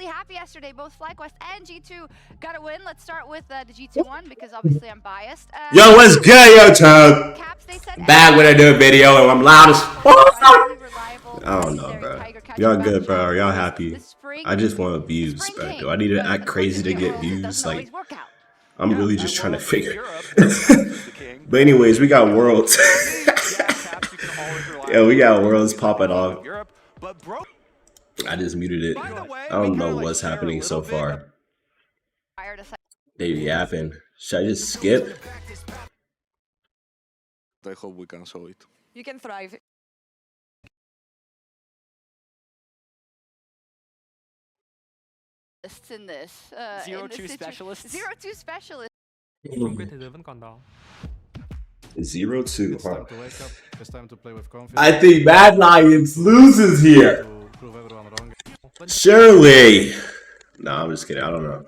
happy yesterday. Both FlyQuest and G2 got a win. Let's start with the G2 one because obviously I'm biased. Yo, what's good, yo, Toad? Back when I do a video and I'm loud as fuck. I don't know, bro. Y'all good, bro? Y'all happy? I just want views, bro. Do I need to act crazy to get views? Like, I'm really just trying to figure. But anyways, we got Worlds. Yeah, we got Worlds popping off. I just muted it. I don't know what's happening so far. They yapping. Should I just skip? I hope we can show it. You can thrive. In this 0-2 specialist. 0-2 specialist. 0-2, huh? It's time to play with confidence. I think Mad Lions loses here. Prove everyone wrong. Surely. Nah, I'm just kidding. I don't know.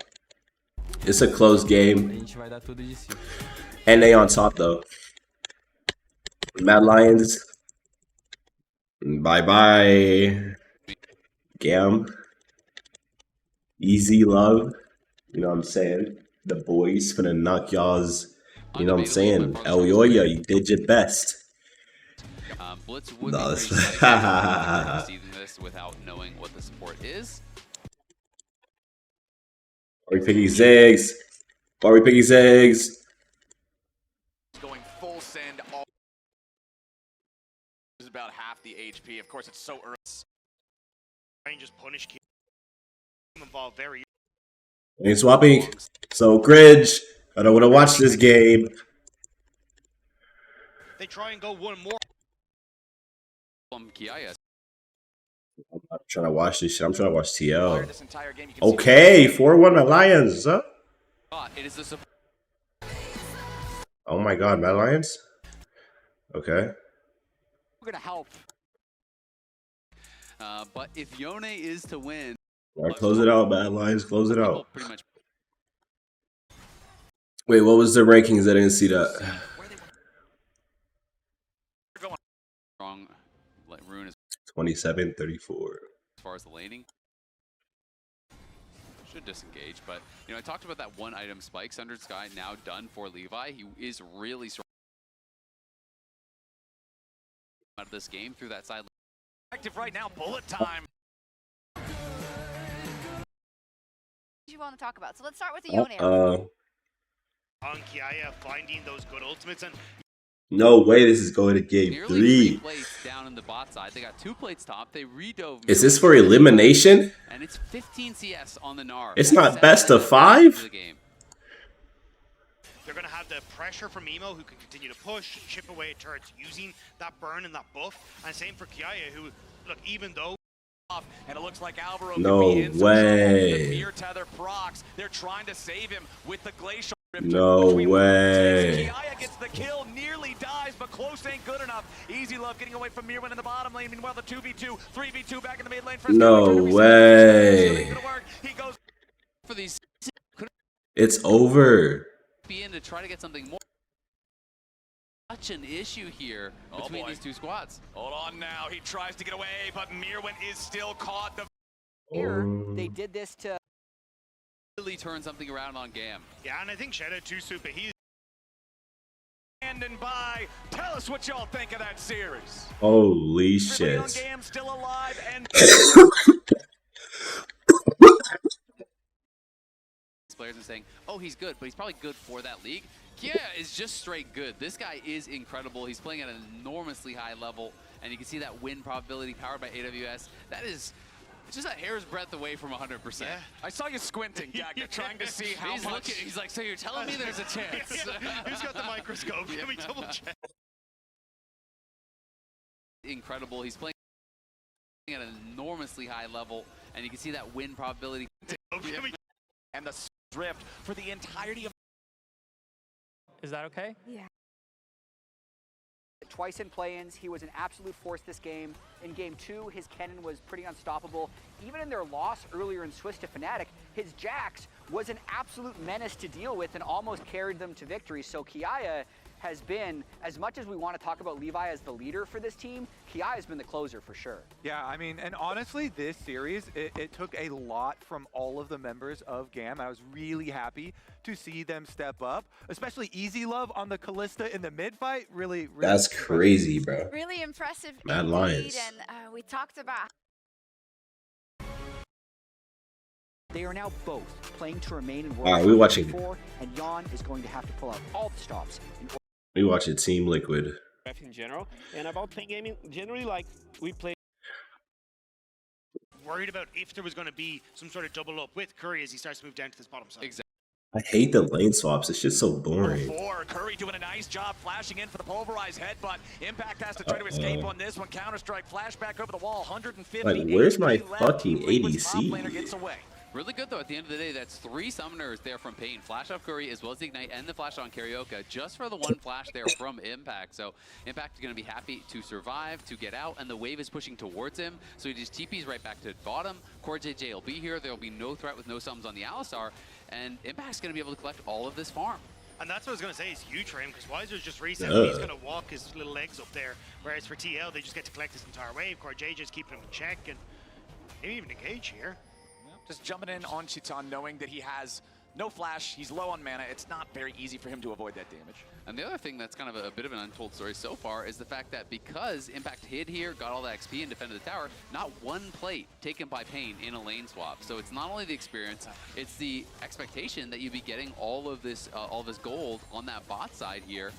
It's a close game. And they on top though. Mad Lions. Bye bye. Gam. Easy love. You know what I'm saying? The boys finna knock y'all's. You know what I'm saying? El Yoya, you did your best. Blitz would No, be this receiving this without knowing what the support is. Are we picking Zags? Are we picking Zags? Going full send. All is about half the HP. Of course, it's so early. Just punish involved very. Ain't swapping. So Gridge, I don't want to watch this game. They try and go one more. I'm not trying to watch this shit. I'm trying to watch TL. Okay, 4-1 my Lions. Huh? Oh my god, Mad Lions? Okay. We're gonna help. But if YEON is to win, Alright, close it out, Mad Lions. Close it out. Wait, what was the rankings? I didn't see that. Wrong. Rune is 27-34. as far as the laning. Should disengage, but you know, I talked about that one item spike. Sundered Sky now done for Levi. He is really strong out of this game through that side. Active right now. Bullet time. You want to talk about? So let's start with the YEON. On Kiaya finding those good ultimates and No way this is going to game Nearly 3. plates down in the bot side. They got 2 plates top. They redove. Is this for elimination? And it's 15 CS on the Gnar. It's not best of 5? they're going to have the pressure from Emo, who can continue to push, chip away at turrets using that burn and that buff. And same for Kiaya, who, look, even though and it looks like Alvaro no could be in way. the Fear Tether procs. They're trying to save him with the Glacial Rift. No way. Kiaya gets the kill, nearly dies, but close ain't good enough. Easy Love getting away from Mirwin in the bottom lane. Meanwhile, the 2v2, 3v2 back in the mid lane. No way. He goes for these. It's over. Be in to try to get something more. Such an issue here between these two squads. Hold on now, he tries to get away, but Mirwin is still caught. They did this to Really turn something around on Gam. yeah, and I think Shadow too, Super, he's standing by. Tell us what y'all think of that series. Holy shit. Gam still alive and players are saying, oh, he's good, but he's probably good for that league. Kia is just straight good. This guy is incredible. He's playing at an enormously high level, and you can see that win probability powered by AWS. That is just a hair's breadth away from 100%. yeah. I saw you squinting, Jack. You're trying to see how He's much. looking. He's like, so you're telling me there's a chance? who's got the microscope? Let me double check. Incredible. He's playing at an enormously high level, and you can see that win probability. And the drift for the entirety of. Is that okay? Yeah. Twice in play-ins, he was an absolute force this game. In game 2, his Kennen was pretty unstoppable. Even in their loss earlier in Swiss to Fnatic, his Jax was an absolute menace to deal with and almost carried them to victory. So Kiaya, has been, as much as we want to talk about Levi as the leader for this team, Ki has been the closer for sure. Yeah, I mean, and honestly, this series, it took a lot from all of the members of GAM. I was really happy to see them step up, especially Easy Love on the Callista in the mid fight. Really That's crazy, bro. Really impressive Mad indeed, Lions. and we talked about. They are now both playing to remain in World Alright, we watching. 4, and YEON is going to have to pull out all the stops. We watching Team Liquid. In general, and about playing gaming, generally, like, we play. Worried about if there was going to be some sort of double up with Curry as he starts to move down to this bottom side. Exactly. I hate the lane swaps. It's just so boring. Curry doing a nice job flashing in for the pulverized headbutt. Impact has to try to escape on this one. Counter-strike, flashback over the wall, 150. Like, where's my fucking ADC? Gets away. Really good, though. At the end of the day, that's 3 summoners there from Pain. Flash off Curry as well as the Ignite and the flash on Karaoke just for the 1 flash there from Impact. So Impact is going to be happy to survive, to get out, and the wave is pushing towards him. So he just TPs right back to bottom. Core JJ will be here. There will be no threat with no summons on the Alistar. And Impact's going to be able to collect all of this farm. And that's what I was going to say is huge for him, because Weiser's just reset. He's going to walk his little legs up there, whereas for TL, they just get to collect this entire wave. Core JJ's keeping him in check, and maybe even engage here. Just jumping in on Chitan, knowing that he has no flash, he's low on mana. It's not very easy for him to avoid that damage. And the other thing that's kind of a bit of an untold story so far is the fact that because Impact hid here, got all that XP and defended the tower, not 1 plate taken by Pain in a lane swap. So it's not only the experience, it's the expectation that you'd be getting all of this gold on that bot side here.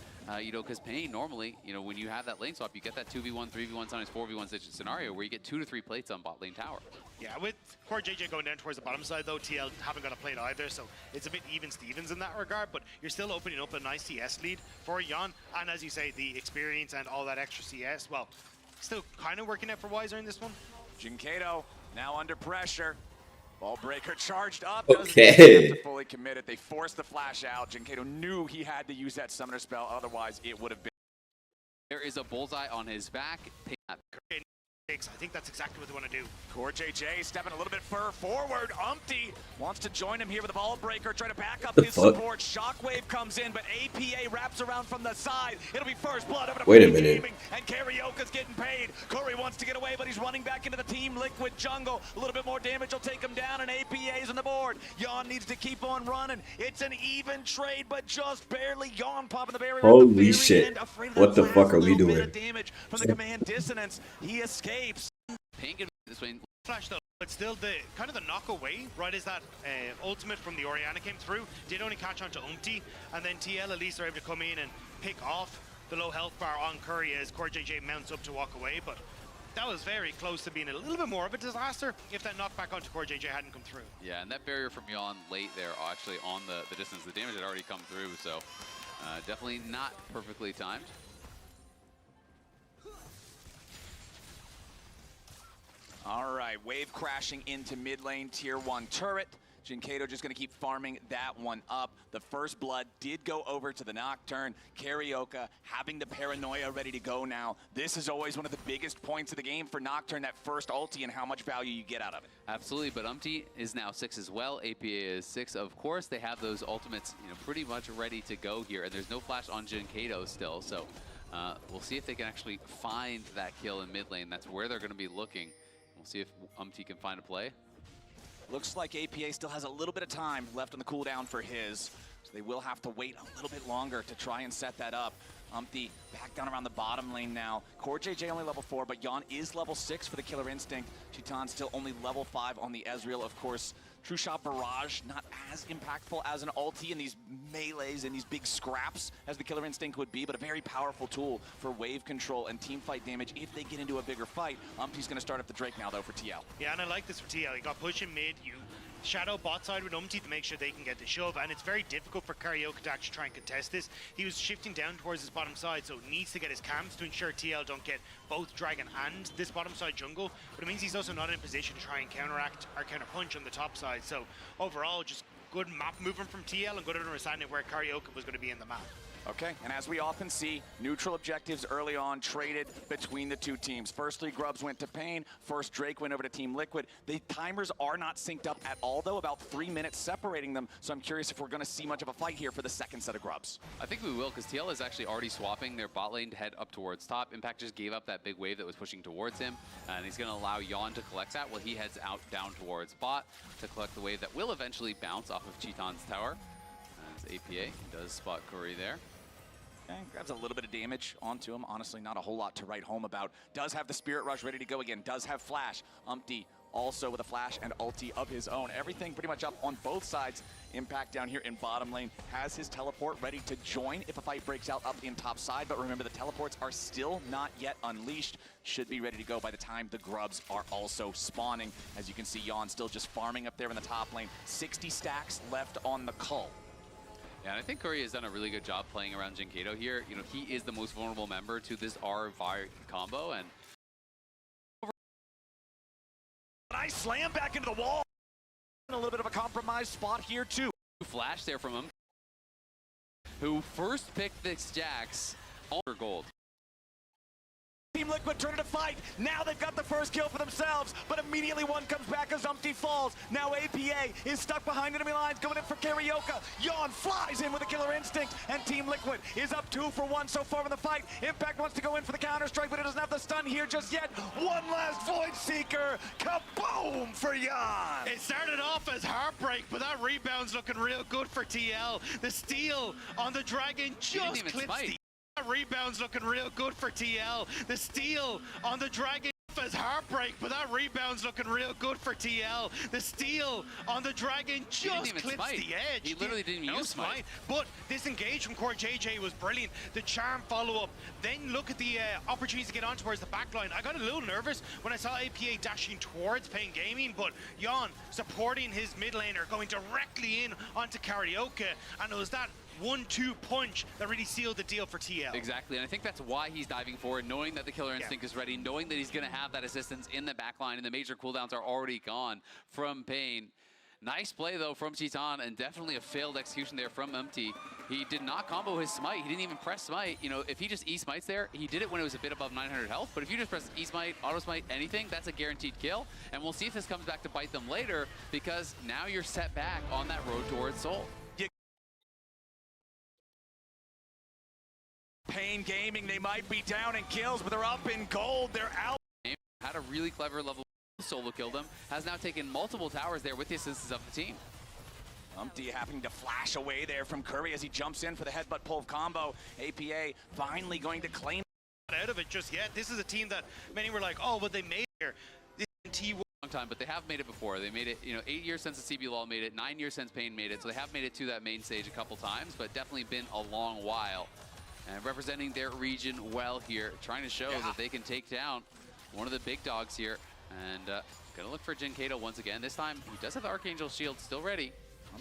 You know, because Pain normally, you know, when you have that lane swap, you get that 2v1, 3v1, sometimes 4v1 scenario where you get 2 to 3 plates on bot lane tower. Yeah, with Core JJ going down towards the bottom side, though, TL haven't got a plate either, so it's a bit even Stevens in that regard, but you're still opening up a nice CS lead for YEON, and as you say, the experience and all that extra CS, well, still kind of working out for Weiser in this one. Jinkato now under pressure. Ball breaker charged up. Okay. Doesn't fully committed. They forced the flash out. Jinkato knew he had to use that summoner spell, otherwise it would have been. There is a bullseye on his back. I think that's exactly what they want to do. Core JJ stepping a little bit further forward. Umpty wants to join him here with a ball breaker, try to back up his support. Shockwave comes in, but APA wraps around from the side. It'll be first blood over to Wait a minute. Gaming, and Karaoke's getting paid. Curry wants to get away, but he's running back into the Team Liquid jungle. A little bit more damage will take him down, and APA's on the board. YEON needs to keep on running. It's an even trade, but just barely. YEON popping the barrier. Holy shit. What the fuck are we doing? Bit of damage from the command dissonance. He escapes. Pain can this way. Flash though, but still the kind of the knock away, right, as that ultimate from the Orianna came through, did only catch on to Umpty, and then TL at least are able to come in and pick off the low health bar on Curry as Core JJ mounts up to walk away, but that was very close to being a little bit more of a disaster if that knockback onto Core JJ hadn't come through. Yeah, and that barrier from YEON late there, actually on the distance, the damage had already come through, so definitely not perfectly timed. All right, wave crashing into mid lane, tier 1 turret. Jinkato just going to keep farming that one up. The first blood did go over to the Nocturne. Karaoke having the paranoia ready to go now. This is always one of the biggest points of the game for Nocturne, that first ulti and how much value you get out of it. Absolutely, but Umpty is now 6 as well. APA is 6. Of course, they have those ultimates, you know, pretty much ready to go here, and there's no flash on Jinkato still, so we'll see if they can actually find that kill in mid lane. That's where they're going to be looking. We'll see if Umpty can find a play. Looks like APA still has a little bit of time left on the cooldown for his, so they will have to wait a little bit longer to try and set that up. Umpty back down around the bottom lane now. Core JJ only level 4, but YEON is level 6 for the Killer Instinct. Chitan still only level 5 on the Ezreal, of course. True Shot Barrage, not as impactful as an ulti in these melees and these big scraps as the Killer Instinct would be, but a very powerful tool for wave control and team fight damage if they get into a bigger fight. Umpty's going to start up the Drake now, though, for TL. Yeah, and I like this for TL. He got pushed in mid, you shadow bot side with Umpty to make sure they can get the shove, and it's very difficult for Karaoke to actually try and contest this. He was shifting down towards his bottom side, so needs to get his camps to ensure TL don't get both Dragon and this bottom side jungle, but it means he's also not in a position to try and counteract or counter punch on the top side. So overall, just good map movement from TL and good understanding where Karaoke was going to be in the map. Okay, and as we often see, neutral objectives early on traded between the two teams. Firstly, Grubs went to Pain. First, Drake went over to Team Liquid. The timers are not synced up at all, though, about 3 minutes separating them. So I'm curious if we're going to see much of a fight here for the second set of Grubs. I think we will, because TL is actually already swapping their bot lane to head up towards top. Impact just gave up that big wave that was pushing towards him, and he's going to allow YEON to collect that while he heads out down towards bot to collect the wave that will eventually bounce off of Cheaton's tower. As APA does spot Curry there. Okay, grabs a little bit of damage onto him. Honestly, not a whole lot to write home about. Does have the Spirit Rush ready to go again. Does have Flash. Umpty also with a Flash and ulti of his own. Everything pretty much up on both sides. Impact down here in bottom lane has his teleport ready to join if a fight breaks out up in top side. But remember, the teleports are still not yet unleashed. Should be ready to go by the time the Grubs are also spawning. As you can see, YEON still just farming up there in the top lane. 60 stacks left on the Cull. Yeah, and I think Curry has done a really good job playing around Jinkato here. You know, he is the most vulnerable member to this R-Vi combo, and nice slam back into the wall. A little bit of a compromised spot here too. Flash there from him, who first picked the Jax for gold. Team Liquid turn to fight. Now they've got the first kill for themselves, but immediately one comes back as Umpty falls. Now APA is stuck behind enemy lines, going in for Karaoke. YEON flies in with a killer instinct, and Team Liquid is up 2 for 1 so far in the fight. Impact wants to go in for the counter-strike, but it doesn't have the stun here just yet. One last Void Seeker. Kaboom for YEON! It started off as heartbreak, but that rebound's looking real good for TL. The steal on the Dragon just clips the... That rebound's looking real good for TL. The steal on the Dragon as heartbreak, but that rebound's looking real good for TL. The steal on the Dragon just clips the edge. He literally didn't use smite. But this engage from Core JJ was brilliant. The charm follow-up. Then look at the opportunities to get on towards the backline. I got a little nervous when I saw APA dashing towards Pain Gaming, but YEON supporting his mid laner, going directly in onto Karaoke, and it was that 1-2 punch that really sealed the deal for TL. Exactly, and I think that's why he's diving forward, knowing that the killer instinct is ready, knowing that he's going to have that assistance in the backline, and the major cooldowns are already gone from Pain. Nice play, though, from Cheaton, and definitely a failed execution there from Umpty. He did not combo his smite. He didn't even press smite. You know, if he just E-smites there, he did it when it was a bit above 900 health, but if you just press E-smite, auto-smite, anything, that's a guaranteed kill. And we'll see if this comes back to bite them later, because now you're set back on that road towards Soul. Pain Gaming, they might be down in kills, but they're up in gold. They're out. Had a really clever level solo killed him. Has now taken multiple towers there with the assistance of the team. Umpty having to flash away there from Curry as he jumps in for the headbutt pull combo. APA finally going to claim out of it just yet. This is a team that many were like, oh, but they made it here. This T1 long time, but they have made it before. They made it, you know, 8 years since the CBLOL made it, 9 years since Pain made it, so they have made it to that main stage a couple times, but definitely been a long while. And representing their region well here, trying to show that they can take down one of the big dogs here. And gonna look for Jinkato once again. This time, he does have the Archangel Shield still ready.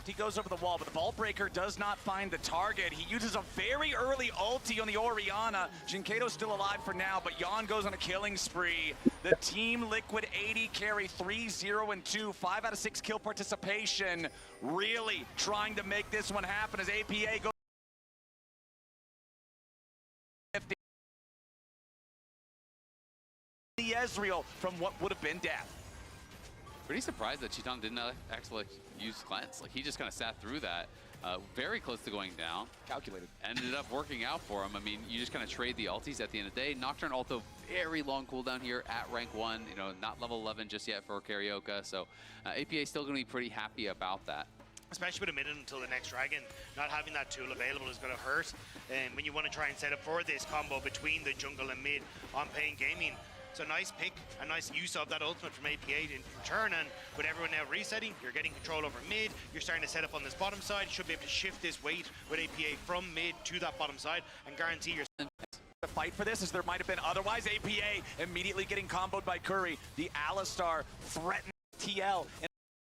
He goes over the wall, but the Vault Breaker does not find the target. He uses a very early ulti on the Orianna. Jinkato's still alive for now, but YEON goes on a killing spree. The Team Liquid 80 carry 3-0-2, 5 out of 6 kill participation. Really trying to make this one happen as APA goes. The Ezreal from what would have been death. Pretty surprised that Cheaton didn't actually use Cleanse. Like, he just kind of sat through that. Very close to going down. Calculated. Ended up working out for him. I mean, you just kind of trade the ultis at the end of the day. Nocturne also very long cooldown here at rank 1. You know, not level 11 just yet for Karaoke. So APA still going to be pretty happy about that. Especially with a minute until the next dragon, not having that tool available is going to hurt. And when you want to try and set up for this combo between the jungle and mid on Pain Gaming. So nice pick, a nice use of that ultimate from APA in return, and with everyone now resetting, you're getting control over mid, you're starting to set up on this bottom side, you should be able to shift this weight with APA from mid to that bottom side and guarantee your the fight for this as there might have been otherwise. APA immediately getting comboed by Curry. The Alistar threatens TL.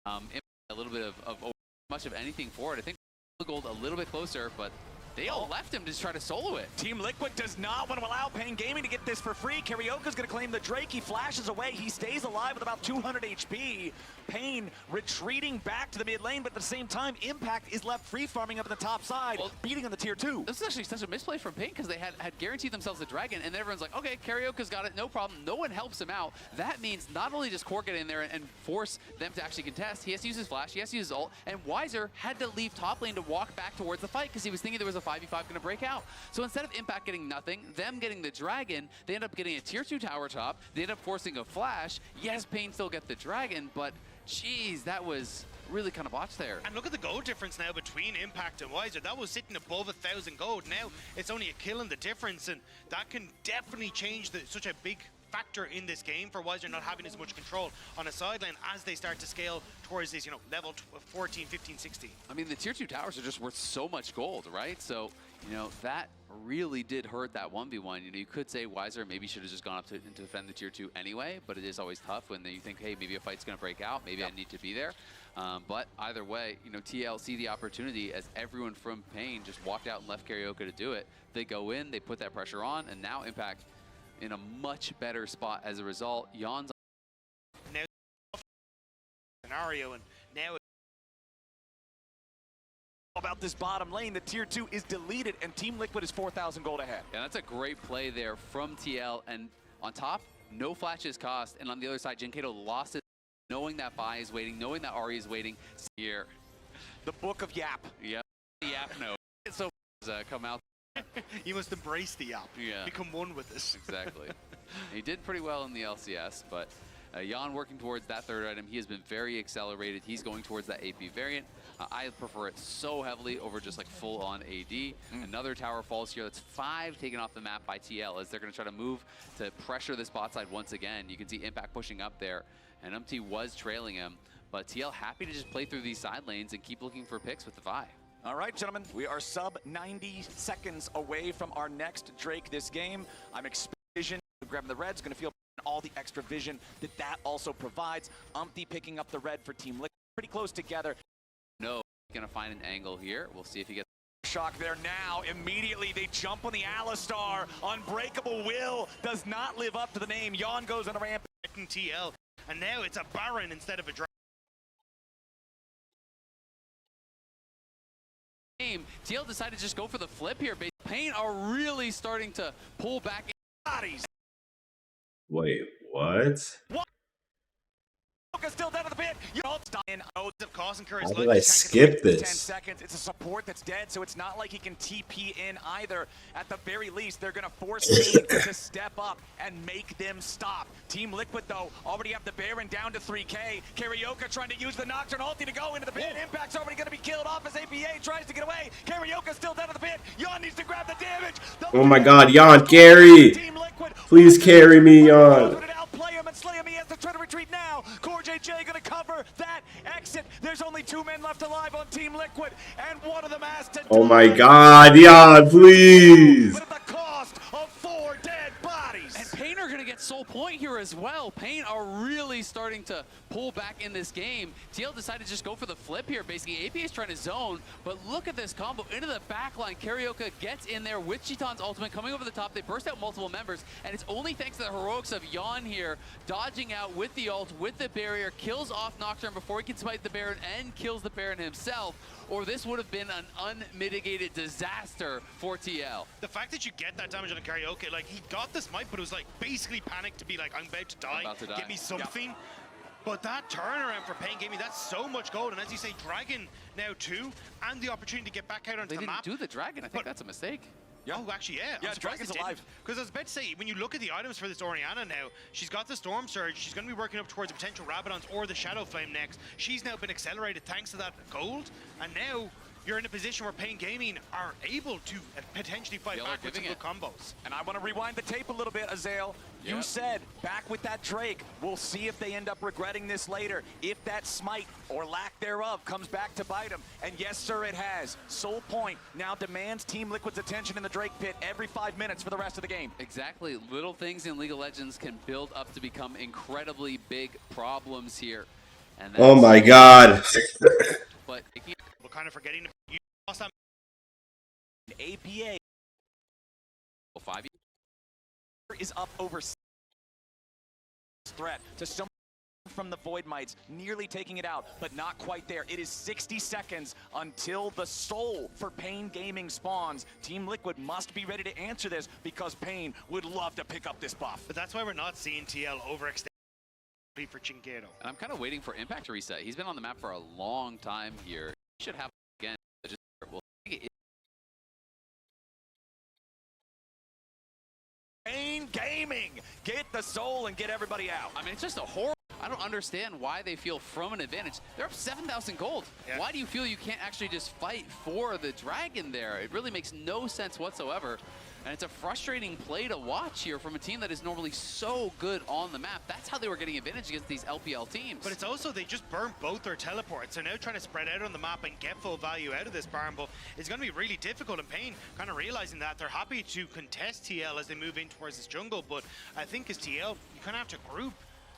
A little bit of much of anything for it. I think the gold a little bit closer, but they all left him to just try to solo it. Team Liquid does not want to allow Pain Gaming to get this for free. Karaoke's going to claim the Drake. He flashes away. He stays alive with about 200 HP. Pain retreating back to the mid lane, but at the same time, Impact is left free farming up at the top side, beating on the tier 2. This is actually such a misplay from Pain because they had guaranteed themselves the dragon, and then everyone's like, okay, Karioka's got it, no problem. No one helps him out. That means not only does Core get in there and force them to actually contest, he has to use his flash, he has to use his ult, and Weiser had to leave top lane to walk back towards the fight because he was thinking there was a 5v5 going to break out. So instead of Impact getting nothing, them getting the dragon, they end up getting a tier 2 tower top, they end up forcing a flash. Yes, Pain still get the dragon, but jeez, that was really kind of botched there. And look at the gold difference now between Impact and Weiser. That was sitting above 1,000 gold. Now it's only a kill in the difference, and that can definitely change such a big factor in this game for Weiser not having as much control on a sideline as they start to scale towards this, level 14, 15, 16. I mean, the tier 2 towers are just worth so much gold, right? So, that really did hurt that 1v1. You could say Weiser maybe should have just gone up to defend the tier 2 anyway, but it is always tough when you think, hey, maybe a fight's going to break out, maybe I need to be there. But either way, TL see the opportunity as everyone from Pain just walked out and left Karioka to do it. They go in, they put that pressure on, and now Impact in a much better spot as a result. YEON's now scenario, and now about this bottom lane, the tier 2 is deleted and Team Liquid is 4,000 gold ahead. Yeah, that's a great play there from TL, and on top, no flashes cost, and on the other side, Jinkato lost it, knowing that Vi is waiting, knowing that Ari is waiting. Here, the book of Yap. Yep, the Yap no. So come out. You must embrace the Yap. Yeah. Become one with this. Exactly. He did pretty well in the LCS, but YEON working towards that third item. He has been very accelerated. He's going towards that AP variant. I prefer it so heavily over just like full-on AD. Another tower falls here. That's 5 taken off the map by TL as they're going to try to move to pressure this bot side once again. You can see Impact pushing up there, and UMT was trailing him, but TL happy to just play through these side lanes and keep looking for picks with the Vi. All right, gentlemen, we are sub 90 seconds away from our next Drake this game. I'm expecting grabbing the red's going to feel all the extra vision that also provides. UMT picking up the red for Team Liquid, pretty close together. No, gonna find an angle here. We'll see if he gets shock there now. Immediately they jump on the Alistar. Unbreakable Will does not live up to the name. YEON goes on a ramp. TL, and now it's a Baron instead of a dragon. TL decided to just go for the flip here. Pain are really starting to pull back in bodies. Wait, what? Still down to the pit. How did I skip this? 10 seconds. It's a support that's dead, so it's not like he can TP in either. At the very least, they're going to force Pain to step up and make them stop. Team Liquid, though, already have the Baron down to 3K. Karioka trying to use the Nocturne ulti to go into the pit. Impact's already going to be killed off as APA tries to get away. Karioka still down to the pit. YEON needs to grab the damage. Oh my god, YEON, carry! Please carry me, YEON. He has to try to retreat now. CoreJJ gonna cover that exit. There's only 2 men left alive on Team Liquid, and one of them has to. Oh my god, YEON, please! But at the cost of 4 dead bodies. And Pain are gonna get soul point here as well. Pain are really starting to pull back in this game. TL decided to just go for the flip here. Basically, AP is trying to zone, but look at this combo into the back line. Karioka gets in there with Chiton's ultimate coming over the top. They burst out multiple members, and it's only thanks to the heroics of YEON here, dodging out with the ult, with the barrier, kills off Nocturne before he can smite the Baron and kills the Baron himself, or this would have been an unmitigated disaster for TL. The fact that you get that damage on a Karioka, like, he got the smite, but it was like basically panicked to be like, I'm about to die, give me something. Yep. But that turnaround for Pain gave me, that's so much gold, and as you say, Dragon now too, and the opportunity to get back out onto the map. They didn't do the Dragon, I think that's a mistake. Oh, actually, yeah. Yeah, Dragon's alive. Because I was about to say, when you look at the items for this Orianna now, she's got the Storm Surge, she's going to be working up towards potential Rabadons or the Shadow Flame next. She's now been accelerated thanks to that gold, and now you're in a position where Pain Gaming are able to potentially fight back with some good combos. And I want to rewind the tape a little bit, Azael. Yep. You said, back with that Drake. We'll see if they end up regretting this later. If that smite, or lack thereof, comes back to bite them. And yes, sir, it has. Soul Point now demands Team Liquid's attention in the Drake pit every 5 minutes for the rest of the game. Exactly. Little things in League of Legends can build up to become incredibly big problems here. And oh my god. But we're kind of forgetting you lost that APA 5 is up over threat to so from the Void Mites, nearly taking it out, but not quite there. It is 60 seconds until the soul for Pain Gaming spawns. Team Liquid must be ready to answer this because Pain would love to pick up this buff. But that's why we're not seeing TL overextend for Chinquero. And I'm kind of waiting for Impact to reset. He's been on the map for a long time here. He should have again. Just we'll take it. Pain Gaming, get the soul and get everybody out. I mean, it's just a horrible. I don't understand why they feel from an advantage. They're up 7,000 gold. Yeah. Why do you feel you can't actually just fight for the dragon there? It really makes no sense whatsoever. And it's a frustrating play to watch here from a team that is normally so good on the map. That's how they were getting advantage against these LPL teams. But it's also they just burned both their teleports. They're now trying to spread out on the map and get full value out of this barn, but it's going to be really difficult. And Pain kind of realizing that they're happy to contest TL as they move in towards this jungle, but I think as TL, you kind of have to group.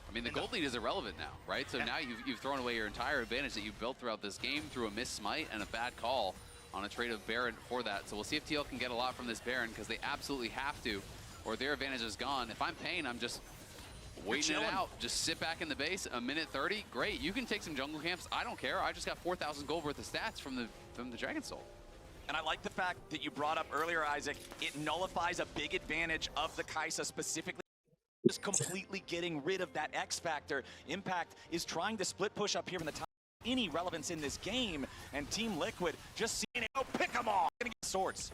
I mean, the gold lead is irrelevant now, right? So now you've thrown away your entire advantage that you've built throughout this game through a missed smite and a bad call on a trade of Baron for that. So we'll see if TL can get a lot from this Baron because they absolutely have to, or their advantage is gone. If I'm Pain, I'm just waiting it out. Just sit back in the base, a minute 30. Great, you can take some jungle camps. I don't care. I just got 4,000 gold worth of stats from the Dragon Soul. And I like the fact that you brought up earlier, Isaac, it nullifies a big advantage of the Kai'Sa specifically. Just completely getting rid of that X factor. Impact is trying to split push up here in the top. Any relevance in this game, and Team Liquid just seeing it. Oh, pick them all. Gonna get swords.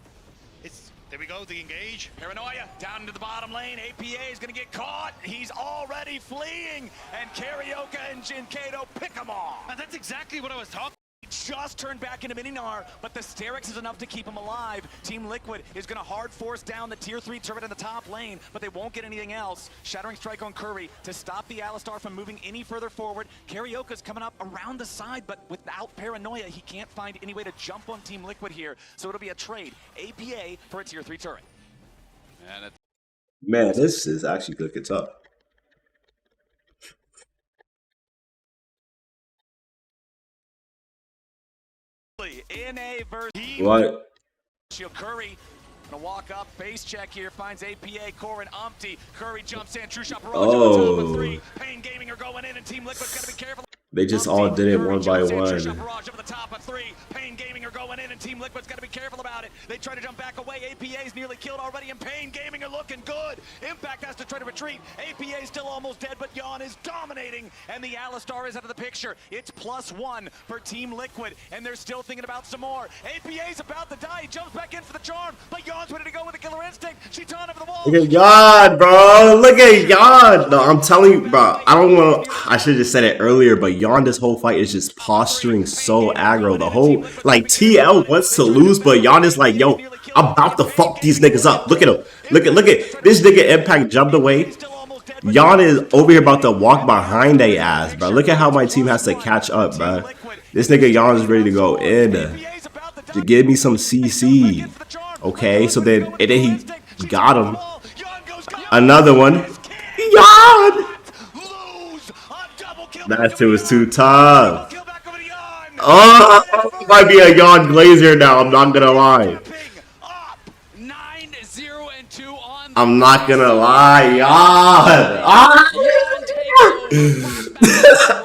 There we go, the engage. Paranoia down into the bottom lane. APA is gonna get caught. He's already fleeing, and Carioca and Jinkato pick them all. And that's exactly what I was talking. Just turned back into Mininar, but the Sterix is enough to keep him alive. Team Liquid is going to hard force down the tier 3 turret in the top lane, but they won't get anything else. Shattering Strike on Curry to stop the Alistar from moving any further forward. Carioca's coming up around the side, but without Paranoia, he can't find any way to jump on Team Liquid here. So it'll be a trade. APA for a tier 3 turret. Man, this is actually looking tough. NA versus What? Curry gonna walk up, base check here, finds APA, Core, and Umpty. Curry jumps in, True Shot Barrage on the top of 3. Pain Gaming are going in, and Team Liquid's gotta be careful. They just all did it one by one. Barrage over the top of 3. Pain Gaming are going in, and Team Liquid's got to be careful about it. They try to jump back away. APA's nearly killed already, and Pain Gaming are looking good. Impact has to try to retreat. APA's still almost dead, but YEON is dominating, and the Alistar is out of the picture. It's +1 for Team Liquid, and they're still thinking about some more. APA's about to die. He jumps back in for the charm, but YEON's ready to go with the killer instinct. Shitan over the wall. Look at YEON, bro. Look at YEON. No, I'm telling you, bro. I don't want to. I should have just said it earlier, but YEON this whole fight is just posturing so aggro. The whole, like, TL wants to lose, but YEON is like, yo, I'm about to fuck these niggas up. Look at him. Look at this nigga Impact jumped away. YEON is over here about to walk behind they ass, bro. Look at how my team has to catch up, bro. This nigga YEON is ready to go in to give me some CC. Okay, so then he got him. Another one. YEON. That shit was too tough. Oh, might be a YEON Glazer now. I'm not gonna lie. I'm not gonna lie, YEON.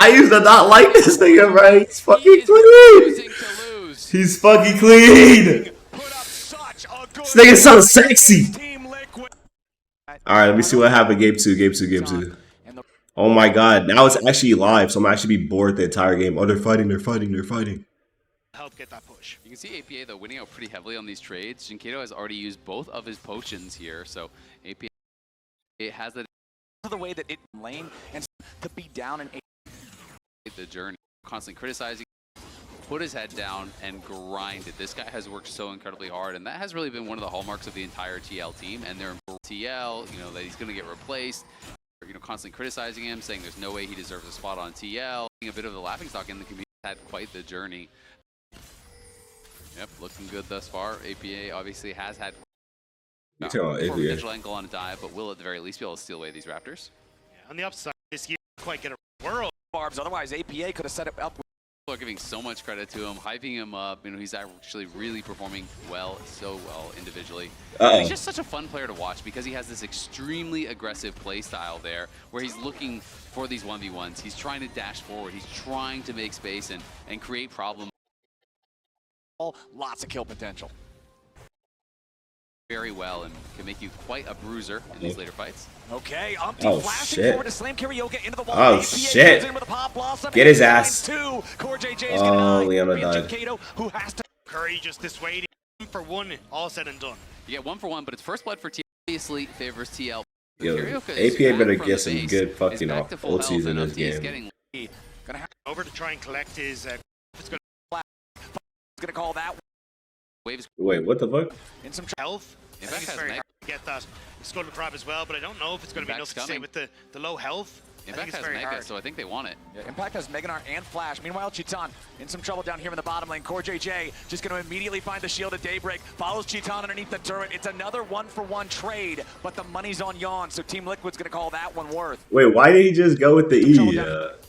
I used to not like this nigga, bro. He's fucking clean. He's fucking clean. This nigga's so sexy. Alright, let me see what happened. Game 2. Oh my god, now it's actually live, so I'm actually be bored the entire game. Oh, they're fighting. Help get that push. You can see APA, though, winning out pretty heavily on these trades. Jinkato has already used both of his potions here, so APA has the way that it lane and to be down and the journey, constantly criticizing, put his head down and grinded. This guy has worked so incredibly hard, and that has really been one of the hallmarks of the entire TL team. And they're TL, you know, that he's going to get replaced. You know, constantly criticizing him, saying there's no way he deserves a spot on TL. A bit of the laughingstock in the community. Had quite the journey. Yep, looking good thus far. APA obviously has had a potential angle on a dive, but will at the very least be able to steal away these Raptors. Yeah, on the upside, this year quite get a world. Barbs. Otherwise, APA could have set it up People are giving so much credit to him, hyping him up. You know, he's actually really performing so well individually. He's just such a fun player to watch because he has this extremely aggressive play style there where he's looking for these 1v1s. He's trying to dash forward. He's trying to make space and create problems. Lots of kill potential. Very well and can make you quite a bruiser in these later fights. Okay, flashing forward to slam Karaoke into the wall. Oh, shit. Get his ass. Oh, Leona died. Who has to Curry just dissuading him for one, all said and done. You get 1 for 1, but it's first blood for TL. Obviously favors TL. Yo, Karaoke is APA better back get from some the good base, fucking is back to full ultis health, in and this Upti is game. getting Over to try and collect his. gonna call that waves. Wait, what the fuck? in some Health. I think it's very hard to get that Skull Crab as well, but I don't know if it's going to be enough to stay with the low health. Impact has Mega, so I think they want it. Yeah, Impact has Meganar and Flash. Meanwhile, Chitan in some trouble down here in the bottom lane. Core JJ just going to immediately find the shield at Daybreak. Follows Chitan underneath the turret. It's another 1-for-1 trade, but the money's on YEON, so Team Liquid's going to call that one worth. Wait, why did he just go with the E?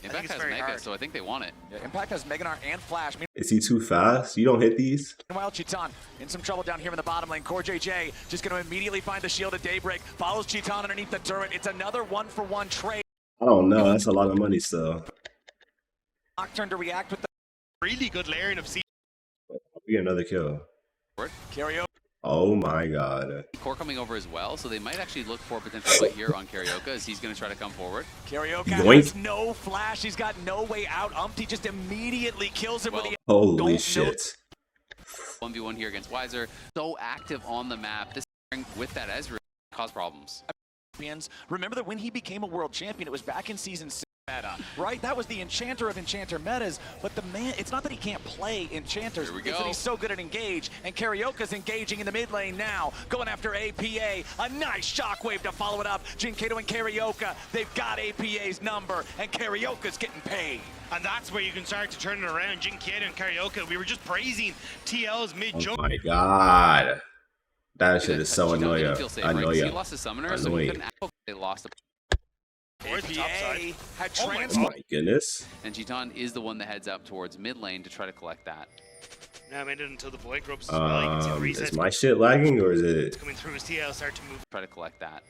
Impact has Mega, so I think they want it. Yeah, Impact has Meganar and Flash. Is he too fast? You don't hit these? Meanwhile, Chitan in some trouble down here in the bottom lane. Core JJ just going to immediately find the shield at Daybreak. Follows Chitan underneath the turret. It's another 1-for-1 trade. I don't know. That's a lot of money still. Nocturne to react with the really good layering of C. We get another kill. Karaoke. Oh my god. Core coming over as well, so they might actually look for a potential fight here on Karaoke as he's going to try to come forward. Karaoke Yoink. has no flash. He's got no way out. Umpty just immediately kills him with the... Holy shit. 1v1 here against Weiser. So active on the map. This with that Ezreal cause problems. Remember that when he became a world champion, it was back in Season 6 meta, right? That was the Enchanter of Enchanter metas, but the man, it's not that he can't play Enchanters, it's that he's so good at Engage, and Karaoke's engaging in the mid lane now, going after APA, a nice shockwave to follow it up. Jinkato and Karaoke, they've got APA's number, and Karaoke's getting paid. And that's where you can start to turn it around. Jinkato and Karaoke, we were just praising TL's mid-jump. Oh my god. That shit is so annoying. He lost his summoner, so he couldn't act. They lost APA had oh my goodness. and Chitan is the one that heads up towards mid lane to try to collect that. Now I made it until the void groups as well. You can see the Is my shit lagging or is it coming through as TL start to move. Try to collect that.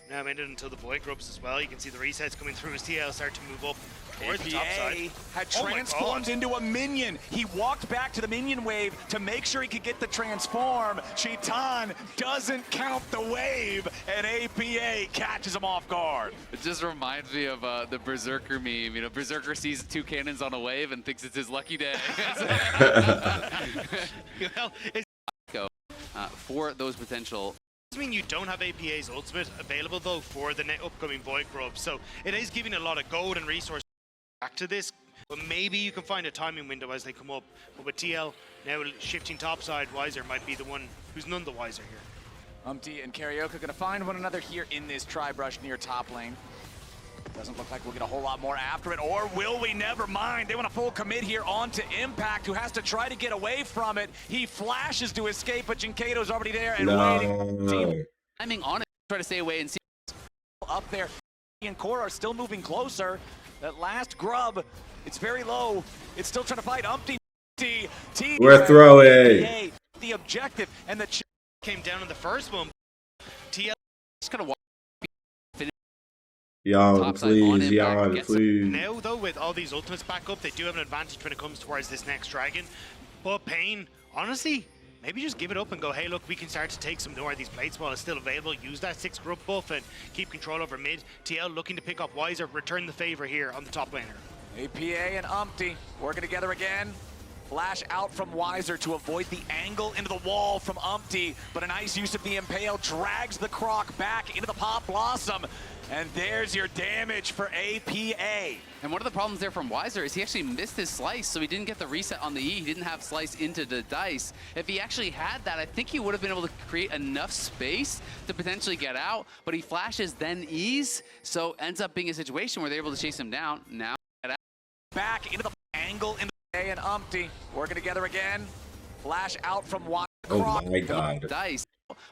Now I made it until the void groups as well. You can see the resets coming through as TL start to move up towards the top side. Had transformed into a minion. He walked back to the minion wave to make sure he could get the transform. Chitan doesn't count the wave, and APA catches him off guard. It just reminds me of the Berserker meme. You know, Berserker sees 2 cannons on a wave and thinks it's his lucky day. Well, it's for those potential. doesn't mean you don't have APA's ultimate available though for the upcoming void grub. So it is giving a lot of gold and resources back to this, but maybe you can find a timing window as they come up. But with TL now shifting topside, Weiser might be the one who's none the wiser here. Umpty and Karaoke going to find one another here in this tri-brush near top lane. Doesn't look like we'll get a whole lot more after it, or will we? Never mind. They want a full commit here onto Impact, who has to try to get away from it. He flashes to escape, but Jinkato's already there and waiting. Timing on it, try to stay away and see. Up there, he and Core are still moving closer. That last grub, it's very low. It's still trying to fight Umpty. We're throwing. The objective and the came down in the first one. TL just gonna walk. YEON, please, YEON, please. Now though, with all these ultimates back up, they do have an advantage when it comes towards this next dragon. But Pain, honestly, maybe just give it up and go, hey look, we can start to take some more of these plates while it's still available. Use that 6 group buff and keep control over mid. TL looking to pick up Weiser, return the favor here on the top laner. APA and Umpty working together again. Flash out from Weiser to avoid the angle into the wall from Umpty, but a nice use of the Impale drags the Croc back into the Pop Blossom. And there's your damage for APA. And one of the problems there from Weiser is he actually missed his slice, so he didn't get the reset on the E. He didn't have slice into the dice. If he actually had that, I think he would have been able to create enough space to potentially get out, but he flashes then E's, so ends up being a situation where they're able to chase him down. Now get out. Back into the angle in the and Umpty working together again. Flash out from Weiser. Oh my god. Dice.